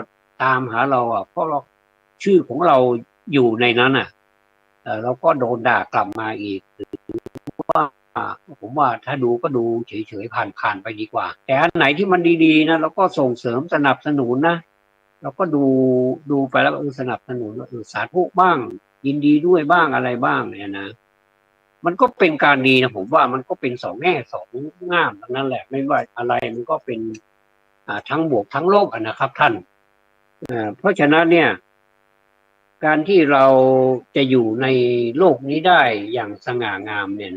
ตามหาเราเพราะเราชื่อของเราอยู่ในนั้นเราก็โดนด่ากลับมาอีกว่าผมว่าถ้าดูก็ดูเฉยๆผ่านไปดีกว่าแต่อันไหนที่มันดีๆนะเราก็ส่งเสริมสนับสนุนนะเราก็ดูไปแล้วสนับสนุนสาธุบ้างยินดีด้วยบ้างอะไรบ้างเนี่ยนะมันก็เป็นการดีนะผมว่ามันก็เป็นสองแง่สองง่ามนั่นแหละไม่ว่าอะไรมันก็เป็นทั้งบวกทั้งลบนะครับท่านเพราะฉะนั้นเนี่ยการที่เราจะอยู่ในโลกนี้ได้อย่างสง่างามเนี่ย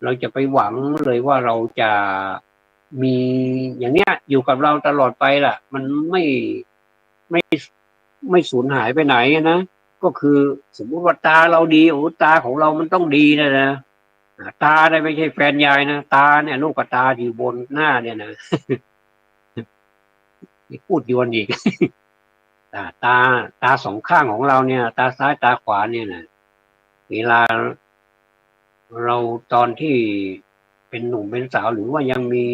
เราจะไปหวังเลยว่าเราจะมีอย่างเนี้ยอยู่กับเราตลอดไปล่ะมันไม่สูญหายไปไหนนะก็คือสมมุติว่าตาเราดีตาของเรามันต้องดีนะ ตาได้ไม่ใช่แฟนยายนะตาเนี่ยลูกกับตาอยู่บนหน้าเนี่ยนะนี่พูดยวนอีกตาตาสองข้างของเราเนี่ยตาซ้ายตาขวาเนี่ยนะเวลาเราตอนที่เป็นหนุ่มเป็นสาวหรือว่ายังมี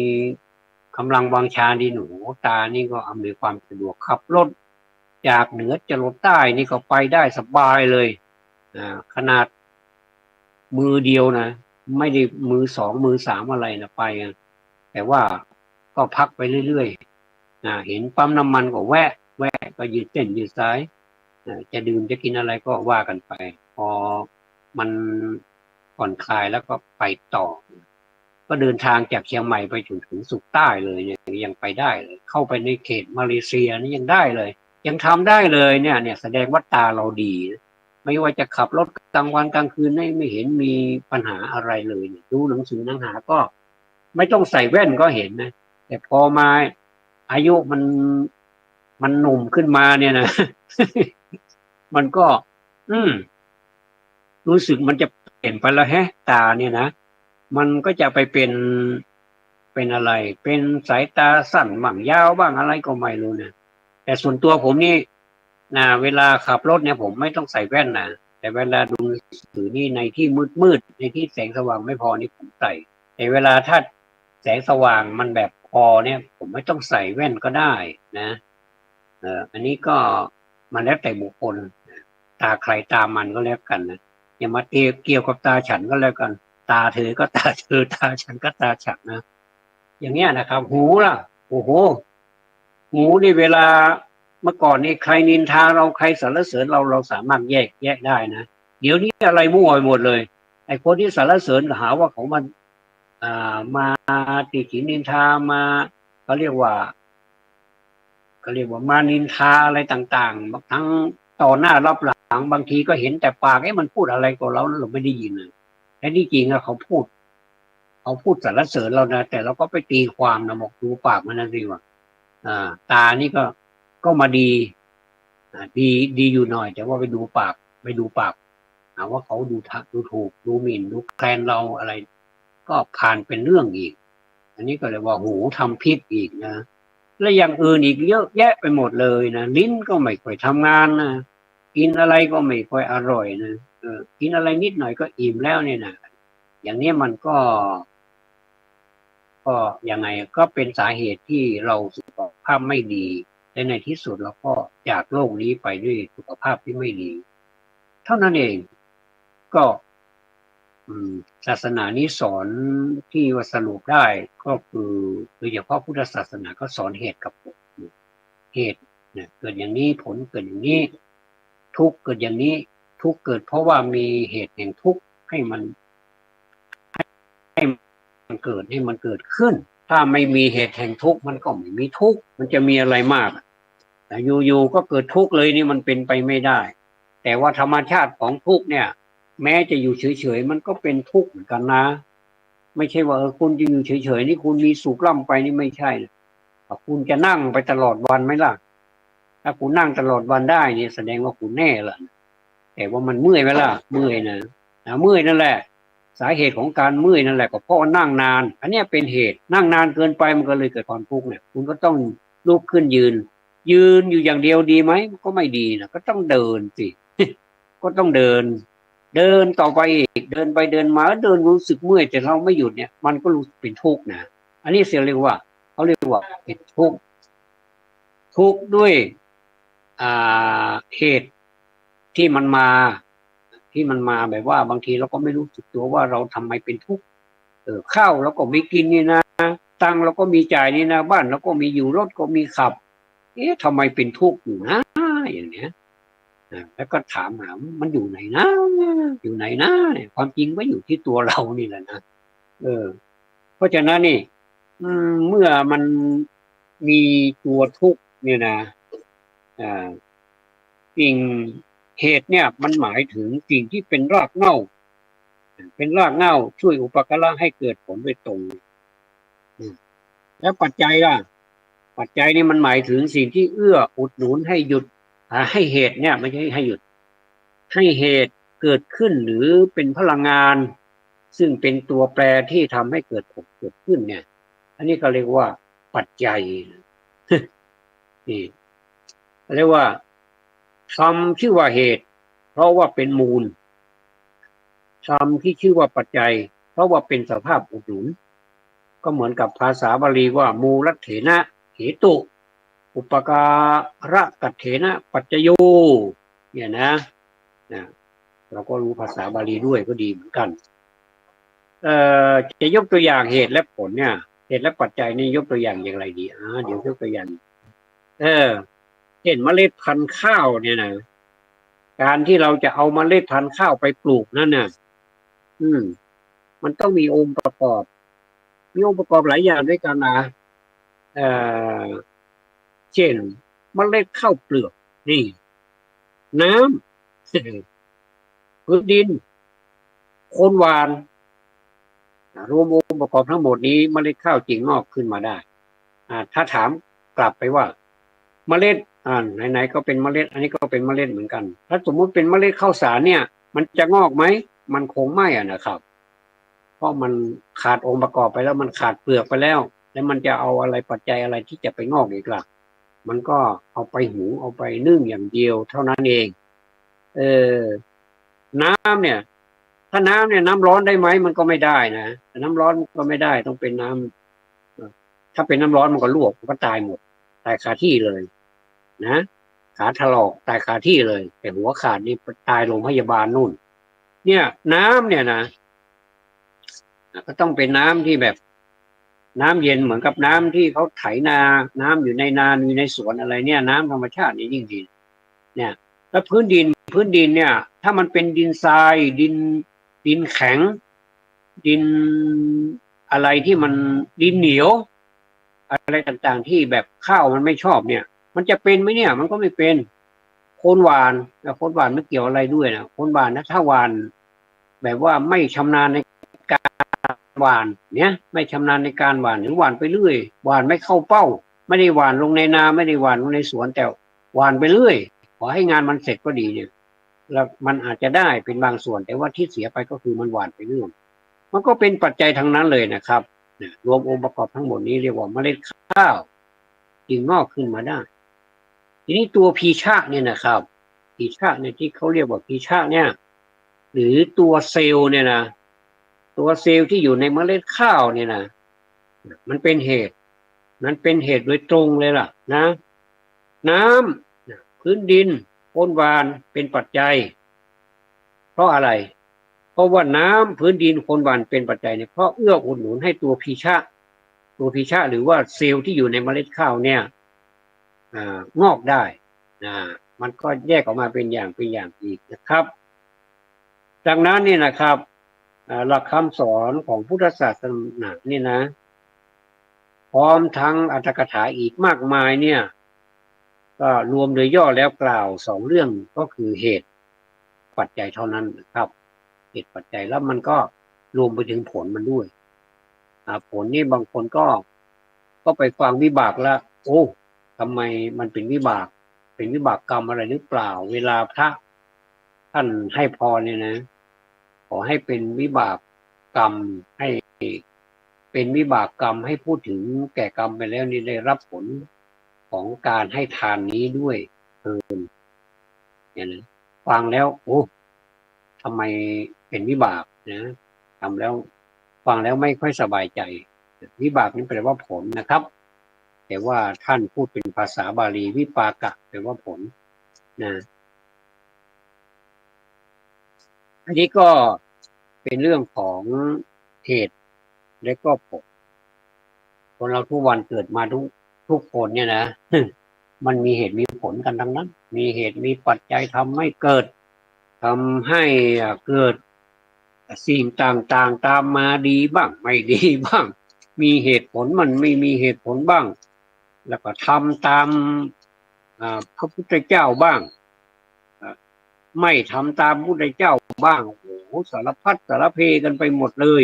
กำลังวังชาดีหนูตานี่ก็อำนวยความสะดวกขับรถจากเหนือจรดใต้นี่ก็ไปได้สบายเลยขนาดมือเดียวนะไม่ได้มือสองมือสามอะไรนะไปแต่ว่าก็พักไปเรื่อยๆเห็นปั๊มน้ำมันก็แวะก็ยืดเส้นยืดสายจะดื่มจะกินอะไรก็ว่ากันไปพอมันผ่อนคลายแล้วก็ไปต่อก็เดินทางจากเชียงใหม่ไปจนถึงสุดใต้เลยเนี่ยยังไปได้เลยเข้าไปในเขตมาเลเซียนี่ยังได้เลยยังทำได้เลยเนี่ยแสดงว่าตาเราดีไม่ว่าจะขับรถกลางวันกลางคืนไม่เห็นมีปัญหาอะไรเลยดูหนังสือหนังหาก็ไม่ต้องใส่แว่นก็เห็นนะแต่พอมาอายุมันหนุ่มขึ้นมาเนี่ยนะ มันก็ รู้สึกมันจะเปลี่ยนไปแล้วตาเนี่ยนะมันก็จะไปเป็นอะไรเป็นสายตาสั้นบ้างยาวบ้างอะไรก็ไม่รู้นะแต่ส่วนตัวผมนี่เวลาขับรถเนี่ยผมไม่ต้องใส่แว่นนะแต่เวลาดูหนังสือนี่ในที่มืดในที่แสงสว่างไม่พอนี่ผมใส่แต่เวลาถ้าแสงสว่างมันแบบพอเนี่ยผมไม่ต้องใส่แว่นก็ได้นะอันนี้ก็มันแล้วแต่บุคคลตาใครตามันก็แล้วกันนะอย่ามาเกี่ยวกับตาฉันก็แล้วกันตาเธอก็ตาเธอตาฉันก็ตาฉันนะอย่างเงี้ยนะครับหูล่ะโอ้โหหูนี่เวลาเมื่อก่อนนี่ใครนินทาเราใครสรรเสริญเราสามารถแยกได้นะเดี๋ยวนี้อะไรมั่วไปหมดเลยไอ้คนที่สรรเสริญหาว่าเขามาติฉินนินทามาเขาเรียกว่ามานินทาอะไรต่างๆทั้งต่อหน้ารับหลังบางทีก็เห็นแต่ปากมันพูดอะไรกับเราไม่ได้ยินเลยแต่ที่จริงอะเขาพูดสรรเสริญเรานะแต่เราก็ไปตีความนะบอกดูปากมันนั่นสิว่าตานี่ก็มาดีอยู่หน่อยแต่ว่าไปดูปากหาว่าเขาดูถูกดูหมิ่นดูแคลนเราอะไรก็ผ่านเป็นเรื่องอีกอันนี้ก็เลยว่าหูทำพิษอีกนะและอย่างอื่นอีกเยอะแยะไปหมดเลยนะลิ้นก็ไม่ค่อยทำงานนะกินอะไรก็ไม่ค่อยอร่อยนะกินอะไรนิดหน่อยก็อิ่มแล้วเนี่ยนะอย่างนี้มันก็ยังไงก็เป็นสาเหตุที่เราสุขภาพไม่ดีและในที่สุดเราก็จากโลกนี้ไปด้วยสุขภาพที่ไม่ดีเท่านั้นเองก็ศาสนานี้สอนที่ว่าสรุปได้ก็คือโดยเฉพาะพุทธศาสนาก็สอนเหตุกับผลเหตุเนี่ยเกิดอย่างนี้ผลเกิดอย่างนี้ทุกข์เกิดอย่างนี้ทุกข์เกิดเพราะว่ามีเหตุแห่งทุกข์ให้มันเกิดให้มันเกิดขึ้นถ้าไม่มีเหตุแห่งทุกข์มันก็ไม่มีทุกข์มันจะมีอะไรมากแต่อยู่ๆก็เกิดทุกข์เลยนี่มันเป็นไปไม่ได้แต่ว่าธรรมชาติของทุกข์เนี่ยแม้จะอยู่เฉยๆมันก็เป็นทุกข์เหมือนกันนะไม่ใช่ว่าคุณจะอยู่เฉยๆนี่คุณมีสุขร่ำไปนี่ไม่ใช่คุณจะนั่งไปตลอดวันไหมล่ะถ้าคุณนั่งตลอดวันได้นี่แสดงว่าคุณแน่ละแต่ว่ามันเมื่อยไหมล่ะเมื่อยนะเมื่อยนั่นแหละสาเหตุของการเมื่อยนั่นแหละก็เพราะนั่งนานอันนี้เป็นเหตุนั่งนานเกินไปมันก็เลยเกิดความทุกข์เนี่ยคุณก็ต้องลุกขึ้นยืนอยู่อย่างเดียวดีไหมก็ไม่ดีนะก็ต้องเดินสิ ก็ต้องเดินต่อไปอีกเดินไปเดินมาเดินรู้สึกเมื่อยแต่เราไม่หยุดเนี่ยมันก็รู้เป็นทุกข์นะอันนี้เรียกว่าเขาเรียกว่าเป็นทุกข์ด้วยเหตุที่มันมาแบบว่าบางทีเราก็ไม่รู้สึกตัวว่าเราทำไมเป็นทุกข์ข้าวเราก็มีกินนี่นะตังเราก็มีจ่ายนี่นะบ้านเราก็มีอยู่รถก็มีขับทำไมเป็นทุกข์อยู่นะอย่างเนี้ยแล้วก็ถามหามันอยู่ไหนนะอยู่ไหนนะความจริงก็อยู่ที่ตัวเรานี่แหละนะเพราะฉะนั้นนี่เมื่อมันมีตัวทุกข์เนี่ยนะสิ่งเหตุเนี่ยมันหมายถึงสิ่งที่เป็นรากเหง้าช่วยอุปการะให้เกิดผลโดยตรงแล้วปัจจัยล่ะปัจจัยนี่มันหมายถึงสิ่งที่เอื้ออุดหนุนให้หยุดให้เหตุเนี่ยไม่ใช่ให้หยุดให้เหตุเกิดขึ้นหรือเป็นพลังงาน ซึ่งเป็นตัวแปรที่ทำให้เกิดผลเกิดขึ้นเนี่ยอันนี้ก็เรียกว่าปัจจัยนี่เรียกว่าธรรมชื่อว่าเหตุเพราะว่าเป็นมูลธรรมที่ชื่อว่าปัจจัยเพราะว่าเป็นสภาพอุดหนุนก็เหมือนกับภาษาบาลีว่ามูลเถนะเหตุอุปการะกัตเถนะปัจจโยเนี่ยนะเราก็รู้ภาษาบาลีด้วยก็ดีเหมือนกันจะยกตัวอย่างเหตุและผลเนี่ยเหตุและปัจจัยนี่ยกตัวอย่างอย่างไรดีเดี๋ยวยกตัวอย่างเช่นเมล็ดพันธุ์ข้าวเนี่ยนะการที่เราจะเอาเมล็ดพันธุ์ข้าวไปปลูกนั่นน่ะมันต้องมีองค์ประกอบหลายอย่างด้วยกันนะเช่นเมล็ดข้าวเปลือกนี่น้ำพื้นดินโคนหวานรวมองค์ประกอบทั้งหมดนี้เมล็ดข้าวจึงงอกขึ้นมาได้ถ้าถามกลับไปว่าเมล็ดไหนๆก็เป็นเมล็ดอันนี้ก็เป็นเมล็ดเหมือนกันถ้าสมมุติเป็นเมล็ดข้าวสารเนี่ยมันจะงอกไหมมันคงไม่นะครับเพราะมันขาดองค์ประกอบไปแล้วมันขาดเปลือกไปแล้วมันจะเอาอะไรปัจจัยอะไรที่จะไปงอกอีกล่ะมันก็เอาไปหุงเอาไปนึ่งอย่างเดียวเท่านั้นเองน้ำเนี่ยถ้าน้ำเนี่ยน้ำร้อนได้ไหมมันก็ไม่ได้นะน้ำร้อนก็ไม่ได้ต้องเป็นน้ำถ้าเป็นน้ำร้อนมันก็ลวกมันก็ตายหมดตายคาที่เลยนะขาถลอกตายคาที่เลยแต่หัวขาดนี่ตายโรงพยาบาลนู่นเนี่ยน้ำเนี่ยนะก็ต้องเป็นน้ำที่แบบน้ำเย็นเหมือนกับน้ำที่เขาไถนาน้ำอยู่ในนาอยู่ในสวนอะไรเนี่ยน้ำธรรมชาตินี่ยิ่งดีเนี่ยแล้วพื้นดินเนี่ยถ้ามันเป็นดินทรายดินแข็งดินอะไรที่มันดินเหนียวอะไรต่างๆที่แบบข้าวมันไม่ชอบเนี่ยมันจะเป็นไหมเนี่ยมันก็ไม่เป็นโคนหวานโคนหวานไม่เกี่ยวอะไรด้วยนะโคนหวานนะถ้าหวานแบบว่าไม่ชำนาญในการหวานเนี่ยไม่ชำนาญในการหวานหรือหวานไปเรื่อยหวานไม่เข้าเป้าไม่ได้หวานลงในนาไม่ได้หวานลงในสวนแต่หวานไปเรื่อยขอให้งานมันเสร็จก็ดีเนี่ยแล้วมันอาจจะได้เป็นบางส่วนแต่ว่าที่เสียไปก็คือมันหวานไปเรื่อยมันก็เป็นปัจจัยทั้งนั้นเลยนะครับรวมองค์ประกอบทั้งหมดนี้เรียกว่าเมล็ดข้าวจึงงอกขึ้นมาได้ทีนี้ตัวพีชะเนี่ยนะครับพีชะเนี่ยที่เขาเรียกว่าพีชะเนี่ยหรือตัวเซลล์เนี่ยนะตัวเซลล์ที่อยู่ในเมล็ดข้าวเนี่ยนะมันเป็นเหตุโดยตรงเลยล่ะนะน้ำพื้นดินโคนหวานเป็นปัจจัยเพราะอะไรเพราะว่าน้ำพื้นดินโคนหวานเป็นปัจจัยเนี่ยเพราะเอื้ออุดหนุนให้ตัวพีชะหรือว่าเซลล์ที่อยู่ในเมล็ดข้าวเนี่ยงอกได้มันก็แยกออกมาเป็นอย่างอีกนะครับดังนั้นนี่นะครับหลักคำสอนของพุทธศาสนานี่นะพร้อมทั้งอรรถกถาอีกมากมายเนี่ยก็รวมโดยย่อแล้วกล่าวสองเรื่องก็คือเหตุปัจจัยเท่านั้นนะครับเหตุปัจจัยแล้วมันก็รวมไปถึงผลมันด้วยผลนี่บางคนก็ไปฟังวิบากแล้วโอ้ทำไมมันเป็นวิบากกรรมอะไรหรือเปล่าเวลาพระท่านให้พรเนี่ยนะขอให้เป็นวิบากกรรมให้เป็นวิบากกรรมให้พูดถึงแก่กรรมไปแล้วนี่ได้รับผลของการให้ทานนี้ด้วยเนี่ยนะฟังแล้วโอ้ทำไมเป็นวิบากนะทำแล้วฟังแล้วไม่ค่อยสบายใจวิบากนี่แปลว่าผลนะครับแต่ว่าท่านพูดเป็นภาษาบาลีวิปากะแปลว่าผลนะอันนี้ก็เป็นเรื่องของเหตุและก็ผลคนเราทุกวันเกิดมาทุกคนเนี่ยนะมันมีเหตุมีผลกันทั้งนั้นมีเหตุมีปัจจัยทำให้เกิดสิ่งต่างๆตามมาดีบ้างไม่ดีบ้างมีเหตุผลมันไม่มีเหตุผลบ้างแล้วก็ทำตามพระพุทธเจ้าบ้างไม่ทำตามพระพุทธเจ้าบ้างโอ้โหสารพัดสารเพกันไปหมดเลย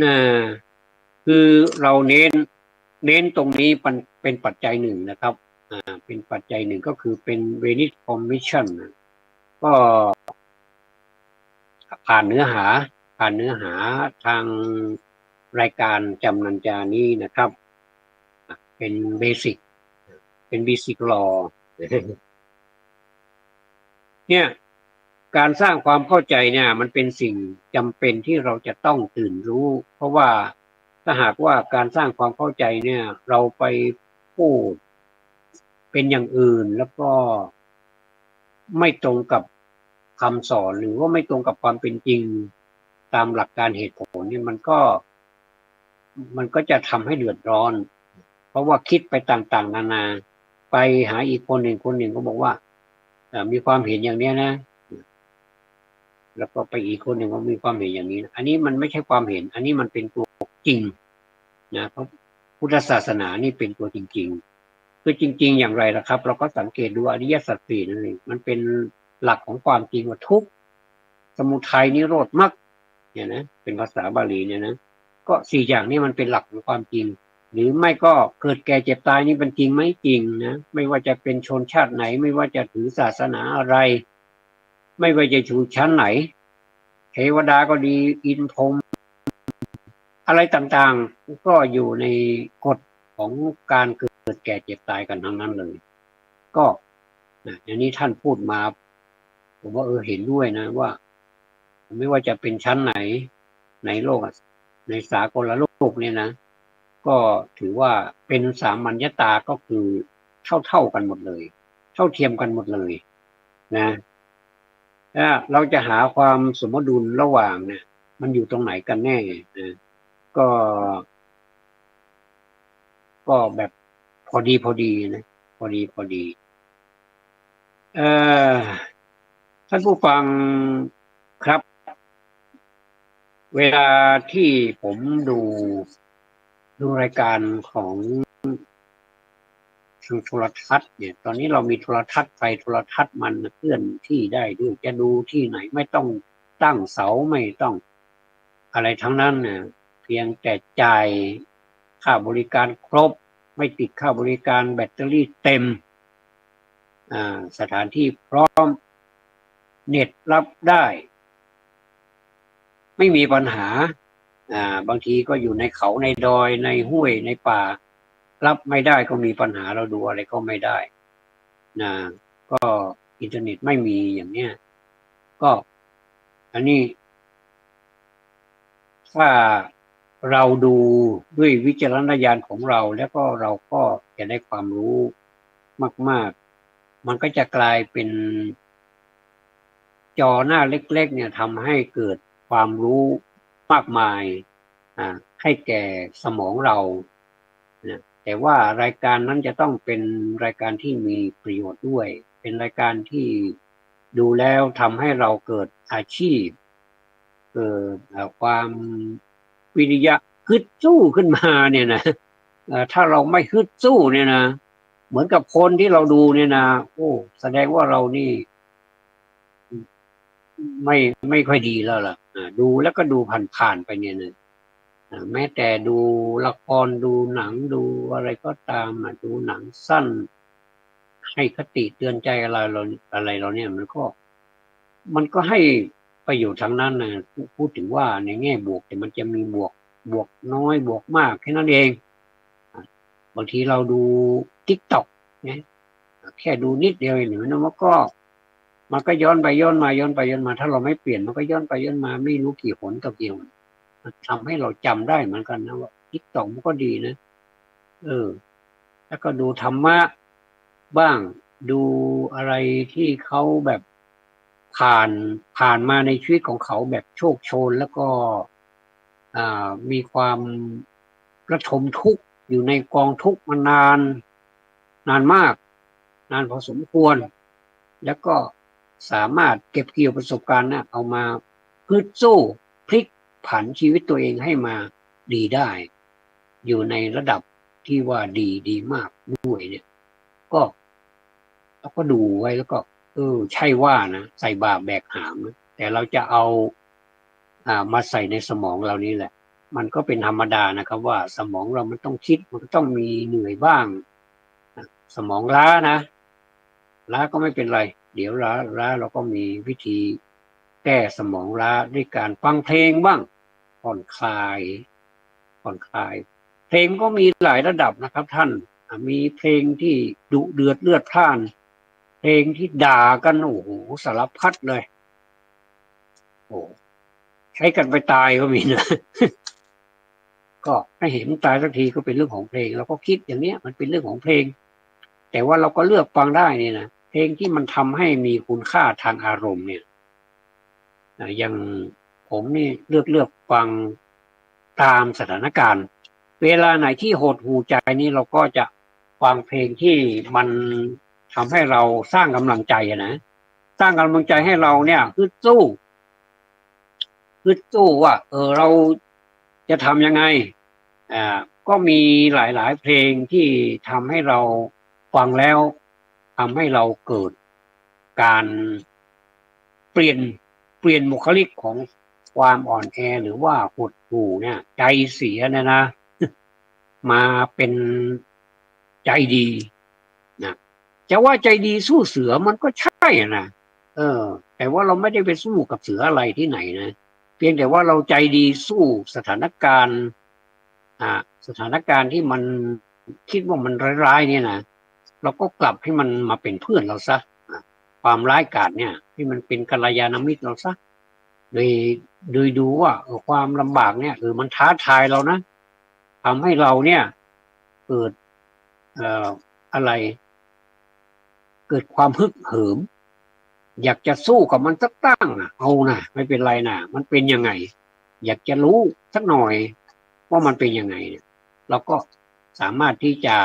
นะคือเราเน้นตรงนี้เป็นปัจจัยหนึ่งนะครับเป็นปัจจัยหนึ่งก็คือเป็นเวนิสคอมมิชชั่นก็ผ่านเนื้อหา ผ่านเนื้อหาทางรายการจำนันจานี้นะครับเป็นเบสิกลอเนี่ยการสร้างความเข้าใจเนี่ยมันเป็นสิ่งจำเป็นที่เราจะต้องตื่นรู้เพราะว่าถ้าหากว่าการสร้างความเข้าใจเนี่ยเราไปพูดเป็นอย่างอื่นแล้วก็ไม่ตรงกับคำสอนหรือว่าไม่ตรงกับความเป็นจริงตามหลักการเหตุผลเนี่ยมันก็จะทำให้เดือดร้อนเพราะว่าคิดไปต่างๆนานาไปหาอีกคนหนึ่งก็บอกว่ามีความเห็นอย่างนี้นะแล้วก็ไปอีกคนหนึ่งก็มีความเห็นอย่างนี้อันนี้มันไม่ใช่ความเห็นอันนี้มันเป็นตัวจริงนะเพราะพุทธศาสนานี่เป็นตัวจริงๆคือจริงๆอย่างไรล่ะครับเราก็สังเกตดูอริยสัจสี่นั่นเองมันเป็นหลักของความจริงว่าทุกข์สมุทัยนิโรธมรรคเนี่ยนะเป็นภาษาบาลีเนี่ยนะก็สี่อย่างนี้มันเป็นหลักของความจริงหรือไม่ก็เกิดแก่เจ็บตายนี่เป็นจริงไหมจริงนะไม่ว่าจะเป็นชนชาติไหนไม่ว่าจะถือศาสนาอะไรไม่ว่าจะอยู่ชั้นไหนเทวดาก็ดีอินพรหมอะไรต่างๆก็อยู่ในกฎของการเกิดแก่เจ็บตายกันทั้งนั้นเลยก็อย่างนี้ท่านพูดมาผมว่าเห็นด้วยนะว่าไม่ว่าจะเป็นชั้นไหนในโลกในสากลโลกเนี่ยนะก็ถือว่าเป็นสามัญญตาก็คือเท่ากันหมดเลยเท่าเทียมกันหมดเลยนะถ้าเราจะหาความสมดุลระหว่างเนี่ยมันอยู่ตรงไหนกันแน่นะก็แบบพอดีนะพอดีเอ่อท่านผู้ฟังครับเวลาที่ผมดูรายการของทางโทรทัศน์เนี่ยตอนนี้เรามีโทรทัศน์ไฟโทรทัศน์มันเคลื่อนที่ได้ด้วยจะดูที่ไหนไม่ต้องตั้งเสาไม่ต้องอะไรทั้งนั้นเนี่ยเพียงแต่จ่ายค่าบริการครบไม่ติดค่าบริการแบตเตอรี่เต็มสถานที่พร้อมเน็ตรับได้ไม่มีปัญหาบางทีก็อยู่ในเขาในดอยในห้วยในป่ารับไม่ได้ก็มีปัญหาเราดูอะไรก็ไม่ได้นะก็อินเทอร์เน็ตไม่มีอย่างเนี้ยก็อันนี้ถ้าเราดูด้วยวิจารณญาณของเราแล้วก็เราก็จะได้ความรู้มากๆมันก็จะกลายเป็นจอหน้าเล็กๆเนี่ยทำให้เกิดความรู้มากมายให้แก่สมองเรานะแต่ว่ารายการนั้นจะต้องเป็นรายการที่มีประโยชน์ด้วยเป็นรายการที่ดูแล้วทำให้เราเกิดอาชีพเกิดความวิริยะฮึดสู้ขึ้นมาเนี่ยนะถ้าเราไม่ฮึดสู้เนี่ยนะเหมือนกับคนที่เราดูเนี่ยนะโอ้แสดงว่าเรานี่ไม่ค่อยดีแล้วล่ะดูแล้วก็ดูผ่านๆไปเนี่ยนะแม้แต่ดูละครดูหนังดูอะไรก็ตามดูหนังสั้นให้คติเตือนใจอะไรเราเนี่ยมันก็ให้ประโยชน์ทางนั้นนะพูดถึงว่าในแง่บวกแต่มันจะมีบวกน้อยบวกมากแค่นั้นเองบางทีเราดู TikTok เนี่ยแค่ดูนิดเดียวหรือนะมันก็ย้อนไปย้อนมาย้อนไปย้อนมาถ้าเราไม่เปลี่ยนมันก็ย้อนไปย้อนมาไม่รู้กี่หนต่อกี่หนมันทำให้เราจำได้เหมือนกันนะว่าTikTokมันก็ดีนะแล้วก็ดูธรรมะบ้างดูอะไรที่เขาแบบผ่านมาในชีวิตของเขาแบบโชคโชนแล้วก็มีความระทมทุกข์อยู่ในกองทุกข์มานานมากนานพอสมควรแล้วก็สามารถเก็บเกี่ยวประสบการณ์นะเอามาฮึดสู้พลิกผันชีวิตตัวเองให้มาดีได้อยู่ในระดับที่ว่าดีมากด้วยเนี่ยก็เราก็ดูไว้แล้วก็ใช่ว่านะใส่บาแบกหามนะแต่เราจะเอามาใส่ในสมองเรานี่แหละมันก็เป็นธรรมดานะครับว่าสมองเรามันต้องคิดมันก็ต้องมีเหนื่อยบ้างสมองล้าก็ไม่เป็นไรเดี๋ยวล้าเราก็มีวิธีแ ก้สมองล้าด้วยการฟังเพลงบ้างผ่อนคลายเพลงก็มีหลายระดับนะครับท่านมีเพลงที่ดุเดือดเลือดพล่านเพลงที่ด่ากันโอ้โหสารพัดเลยโอ้ใช้กันไปตายก็มีนะ ก็ให้เห็นตายสักทีก็เป็นเรื่องของเพลงเราก็คิดอย่างเนี้ยมันเป็นเรื่องของเพลงแต่ว่าเราก็เลือกฟังได้นี่นะเพลงที่มันทำให้มีคุณค่าทางอารมณ์เนี่ยอย่างผมนี่เลือกฟังตามสถานการณ์เวลาไหนที่หดหู่ใจนี่เราก็จะฟังเพลงที่มันทำให้เราสร้างกำลังใจนะสร้างกำลังใจให้เราเนี่ยฮึดสู้ว่าเราจะทำยังไงก็มีหลายๆเพลงที่ทำให้เราฟังแล้วทำให้เราเกิดการเปลี่ยนบุคลิกของความอ่อนแอหรือว่าหดหู่เนี่ยใจเสียเนี่ยนะมาเป็นใจดีนะจะว่าใจดีสู้เสือมันก็ใช่นะแต่ว่าเราไม่ได้ไปสู้กับเสืออะไรที่ไหนนะเพียงแต่ว่าเราใจดีสู้สถานการณ์สถานการณ์ที่มันคิดว่ามันร้ายๆเนี่ยนะเราก็กลับให้มันมาเป็นเพื่อนเราซะความร้ายกาจเนี่ยที่มันเป็นกัลยาณมิตรเราซะโดยดูว่าความลำบากเนี่ยมันท้าทายเรานะทำให้เราเนี่ยเกิดอะไรเกิดความฮึกเหิมอยากจะสู้กับมันสักตั้งเอานะไม่เป็นไรนะมันเป็นยังไงอยากจะรู้สักหน่อยว่ามันเป็นยังไงเราก็สามารถที่จะ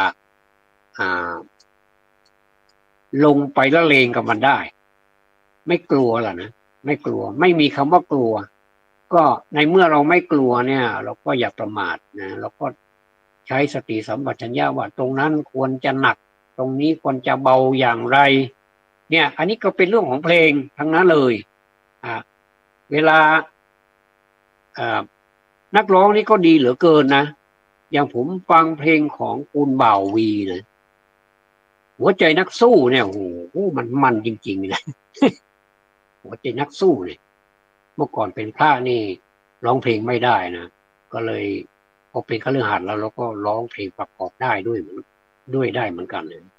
ลงไปละเลงกับมันได้ไม่กลัวล่ะนะไม่กลัวไม่มีคำว่ากลัวก็ในเมื่อเราไม่กลัวเนี่ยเราก็อย่าประมาทนะเราก็ใช้สติสัมปชัญญะว่าตรงนั้นควรจะหนักตรงนี้ควรจะเบาอย่างไรเนี่ยอันนี้ก็เป็นเรื่องของเพลงทั้งนั้นเลยเวลานักร้องนี่ก็ดีเหลือเกินนะอย่างผมฟังเพลงของคุณบ่าววีนะหัวใจนักสู้เนี่ยโอ้โหมันจริงๆนะหัวใจนักสู้เนี่ยเมื่อก่อนเป็นพระนี่ร้องเพลงไม่ได้นะก็เลยพอเป็นคฤหัสถ์แล้วเราก็ร้องเพลงประกอบได้ด้วยได้เหมือนกันเลยนะ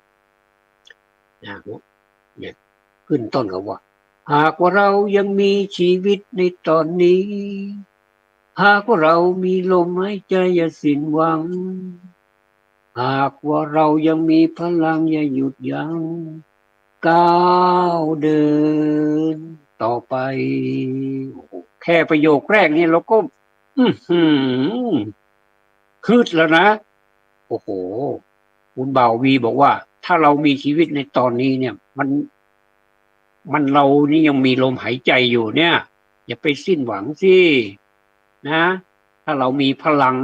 เนี่ยขึ้นต้นกับว่าหากว่าเรายังมีชีวิตในตอนนี้หากว่าเรามีลมหายใจอย่าสิ้นหวังหากว่าเรายังมีพลังอย่าหยุดยั้งก้าวเดินต่อไปแค่ประโยคแรกนี่เราก็คืดแล้วนะโอ้โหคุณบ่าววีบอกว่าถ้าเรามีชีวิตในตอนนี้เนี่ยมันเรานี่ยังมีลมหายใจอยู่เนี่ยอย่าไปสิ้นหวังสินะถ้าเรามีพลัง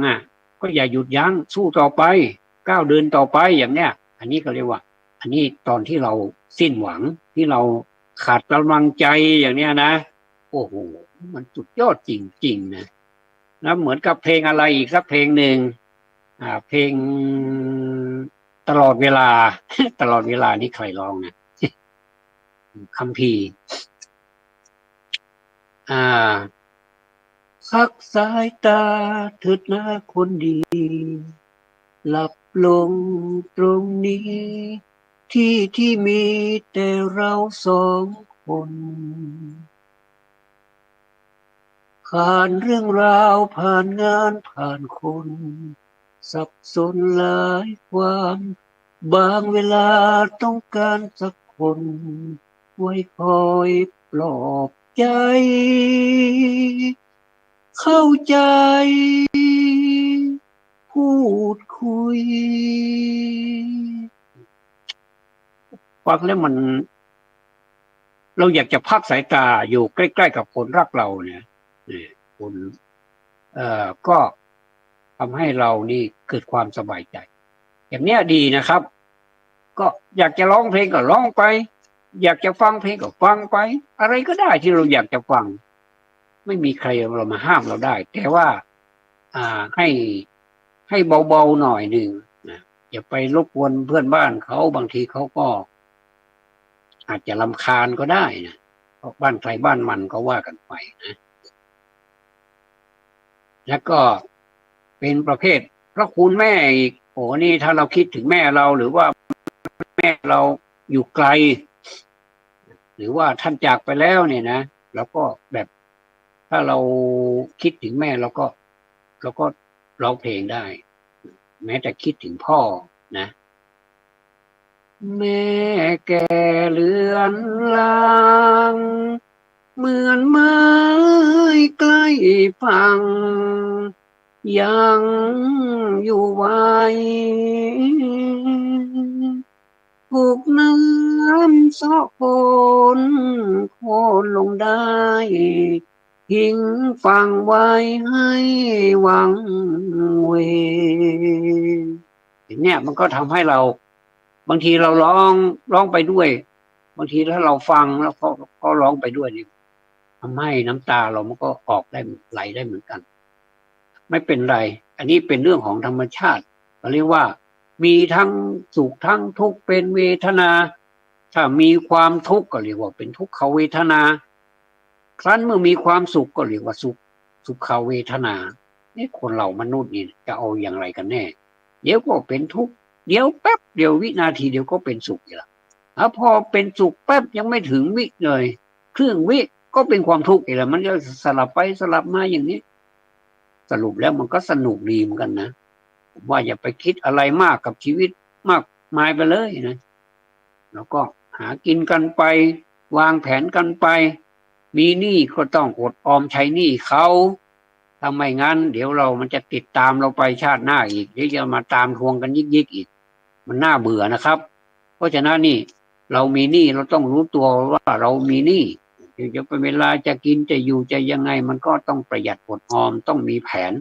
ก็อย่าหยุดยั้งสู้ต่อไปก้าวเดินต่อไปอย่างเนี้ยอันนี้ก็เรียกว่าอันนี้ตอนที่เราสิ้นหวังที่เราขาดกำลังใจอย่างเนี้ยนะโอ้โหมันสุดยอดจริงๆนะแล้วเหมือนกับเพลงอะไรอีกสักเพลงหนึ่งเพลงตลอดเวลา ตลอดเวลานี่ใครร้องนะคัมภีร์พักสายตาเถิดนะคนดีหลับลงตรงนี้ที่มีแต่เราสองคนผ่านเรื่องราวผ่านงานผ่านคนสับสนหลายความบางเวลาต้องการสักคนไว้คอยปลอบใจเข้าใจพูดคุยฟังแล้วมันเราอยากจะพักสายตาอยู่ใกล้ๆกับคนรักเราเนี่ยคนก็ทำให้เรานี่เกิดความสบายใจอย่างเนี้ยดีนะครับก็อยากจะร้องเพลงก็ร้องไปอยากจะฟังเพลงก็ฟังไปอะไรก็ได้ที่เราอยากจะฟังไม่มีใครเรามาห้ามเราได้แต่ว่าให้เบาๆหน่อยหนึ่งนะอย่าไปรบกวนเพื่อนบ้านเขาบางทีเขาก็อาจจะรำคาญก็ได้นะ บ้านใครบ้านมันก็ว่ากันไปนะแล้วก็เป็นประเภทพระคุณแม่อีกโอ้นี่ถ้าเราคิดถึงแม่เราหรือว่าแม่เราอยู่ไกลหรือว่าท่านจากไปแล้วเนี่ยนะเราก็แบบถ้าเราคิดถึงแม่เราก็ร้องเพลงได้แม้แต่คิดถึงพ่อนะแม่แก่เลือนลางเหมือนไม้ใกล้ฝั่งยังอยู่ไว้ถูกน้ำซอกโคนโคนลงได้ทิ้งฟังไว้ให้หวังเวเนี่ยมันก็ทำให้เราบางทีเราร้องไปด้วยบางทีถ้าเราฟังแล้วก็ร้องไปด้วยนี่ทำให้น้ำตาเรามันก็ออกได้ไหลได้เหมือนกันไม่เป็นไรอันนี้เป็นเรื่องของธรรมชาติเราเรียกว่ามีทั้งสุขทั้งทุกข์เป็นเวทนาถ้ามีความทุกข์ก็เรียกว่าเป็นทุกขเวทนาครั้นเมื่อมีความสุขก็เรียกว่าสุขเวทนานี่คนเรามนุษย์นี่จะเอาอย่างไรกันแน่เดี๋ยวก็เป็นทุกข์เดี๋ยวแป๊บเดียววินาทีเดียวก็เป็นสุขอีกแล้วพอเป็นสุขแป๊บยังไม่ถึงวิเลยครึ่งวิก็เป็นความทุกข์อีกแล้วมันจะสลับไปสลับมาอย่างนี้สรุปแล้วมันก็สนุกดีเหมือนกันนะผมว่าอย่าไปคิดอะไรมากกับชีวิตมากมายไปเลยนะแล้วก็หากินกันไปวางแผนกันไปมีหนี้ก็ต้องอดออมใช้หนี้เขาถ้าไม่งั้นเดี๋ยวมันจะติดตามเราไปชาติหน้าอีกเดี๋ยวจะมาตามทวงกันยิกอีกมันน่าเบื่อนะครับเพราะฉะนั้นนี่เรามีหนี้เราต้องรู้ตัวว่าเรามีหนี้จะเป็นเวลาจะกินจะอยู่จะยังไงมันก็ต้องประหยัดอดออมต้องมีแผน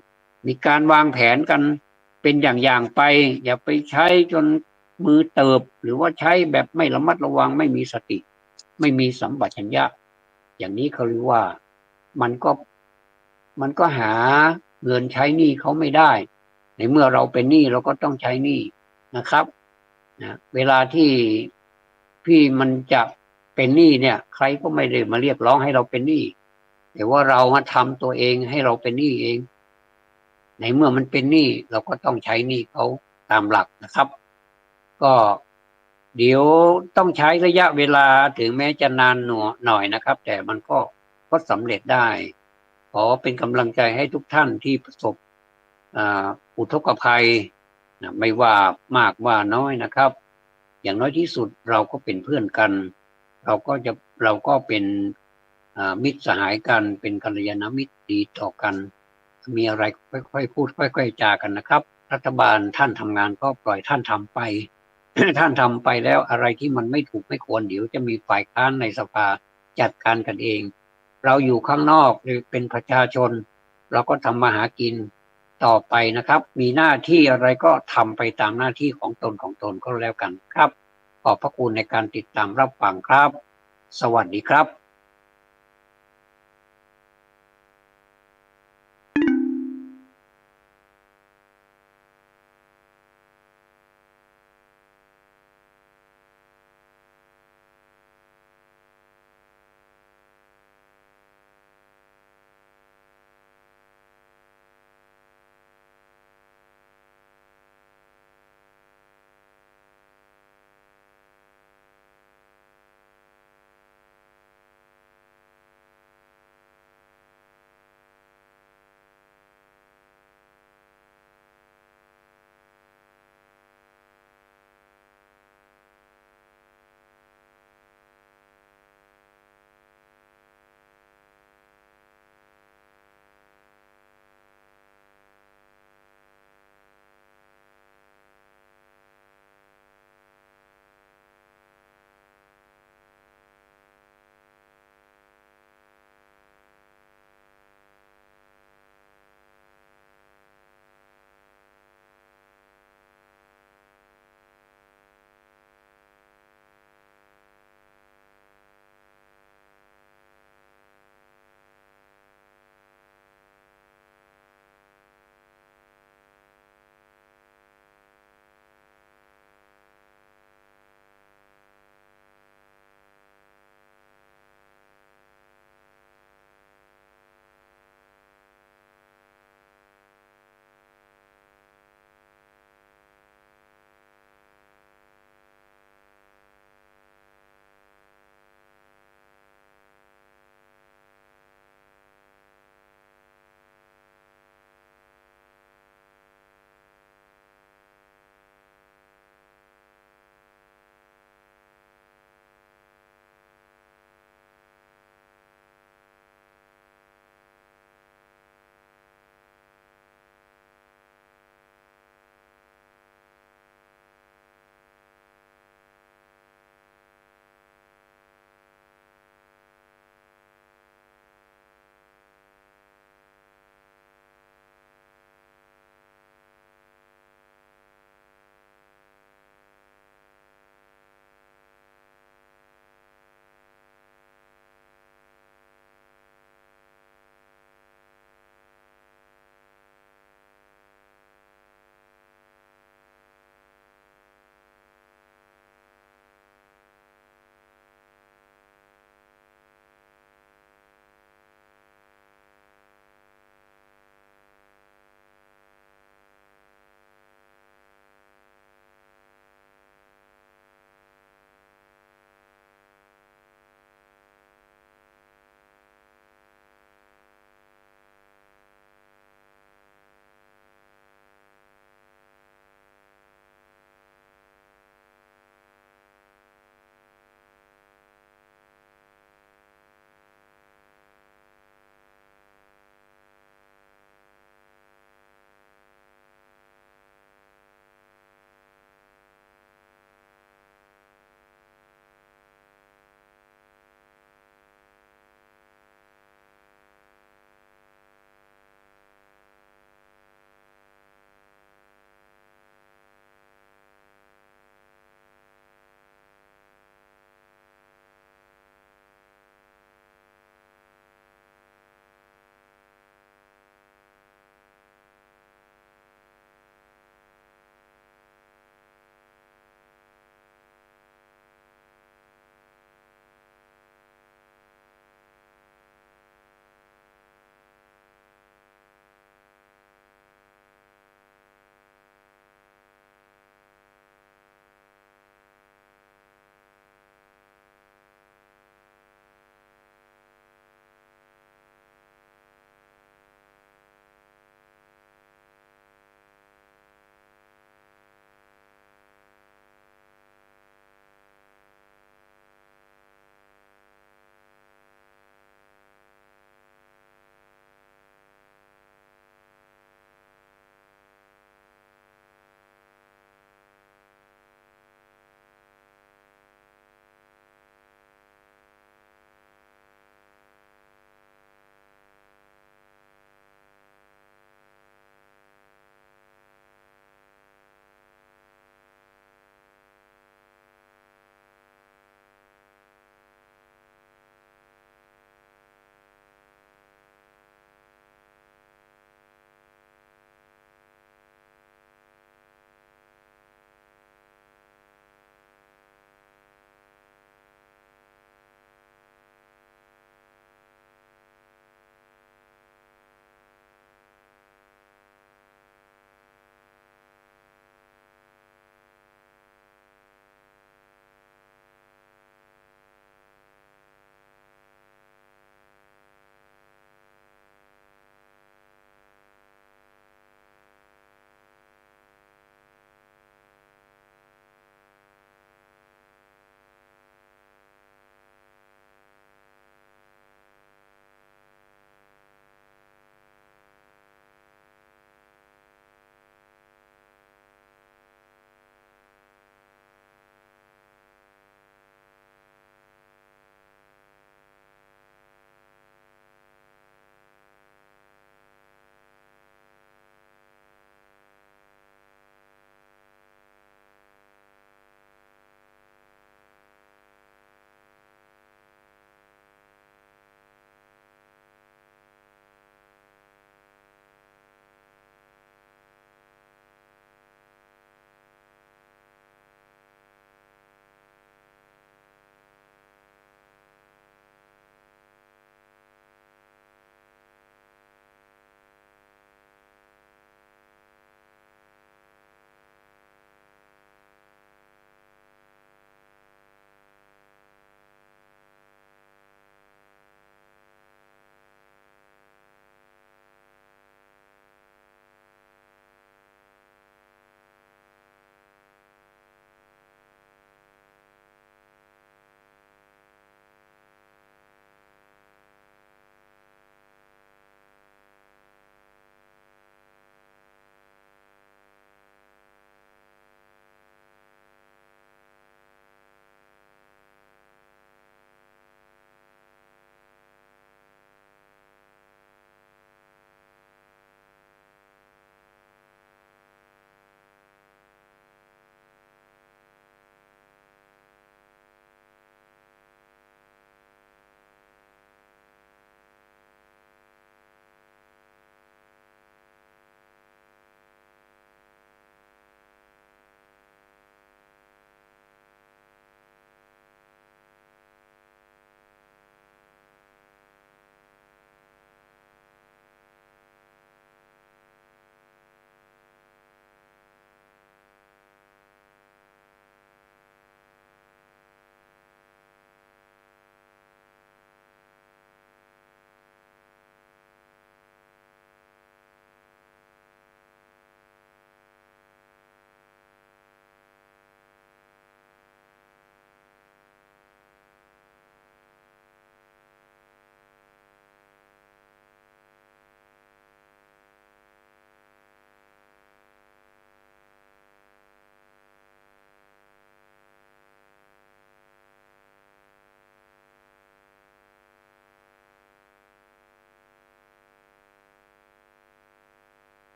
มีการวางแผนกันเป็นอย่างไปอย่าไปใช้จนมือเติบหรือว่าใช้แบบไม่ระมัดระวังไม่มีสติไม่มีสัมปชัญญะอย่างนี้เขาเรียกว่ามันก็หาเงินใช้หนี้เขาไม่ได้ในเมื่อเราเป็นหนี้เราก็ต้องใช้หนี้นะครับนะเวลาที่พี่มันจะเป็นหนี้เนี่ยใครก็ไม่ได้มาเรียกร้องให้เราเป็นหนี้แต่ว่าเรามาทำตัวเองให้เราเป็นหนี้เองในเมื่อมันเป็นหนี้เราก็ต้องใช้หนี้เขาตามหลักนะครับก็เดี๋ยวต้องใช้ระยะเวลาถึงแม้จะนานหน่อยนะครับแต่มันก็สำเร็จได้ขอเป็นกำลังใจให้ทุกท่านที่ประสบอุทกภัยไม่ว่ามากว่าน้อยนะครับอย่างน้อยที่สุดเราก็เป็นเพื่อนกันเราก็เป็นมิตรสหายกันเป็นกัลยาณมิตรดีต่อกันมีอะไรค่อยๆพูดค่อยๆจากันนะครับรัฐบาลท่านทำงานก็ปล่อยท่านทำไป ท่านทำไปแล้วอะไรที่มันไม่ถูกไม่ควรเดี๋ยวจะมีฝ่ายค้านในสภาจัดการกันเองเราอยู่ข้างนอกหรือเป็นประชาชนเราก็ทำมาหากินต่อไปนะครับมีหน้าที่อะไรก็ทำไปตามหน้าที่ของตนก็แล้วกันครับขอบพระคุณในการติดตามรับฟังครับสวัสดีครับ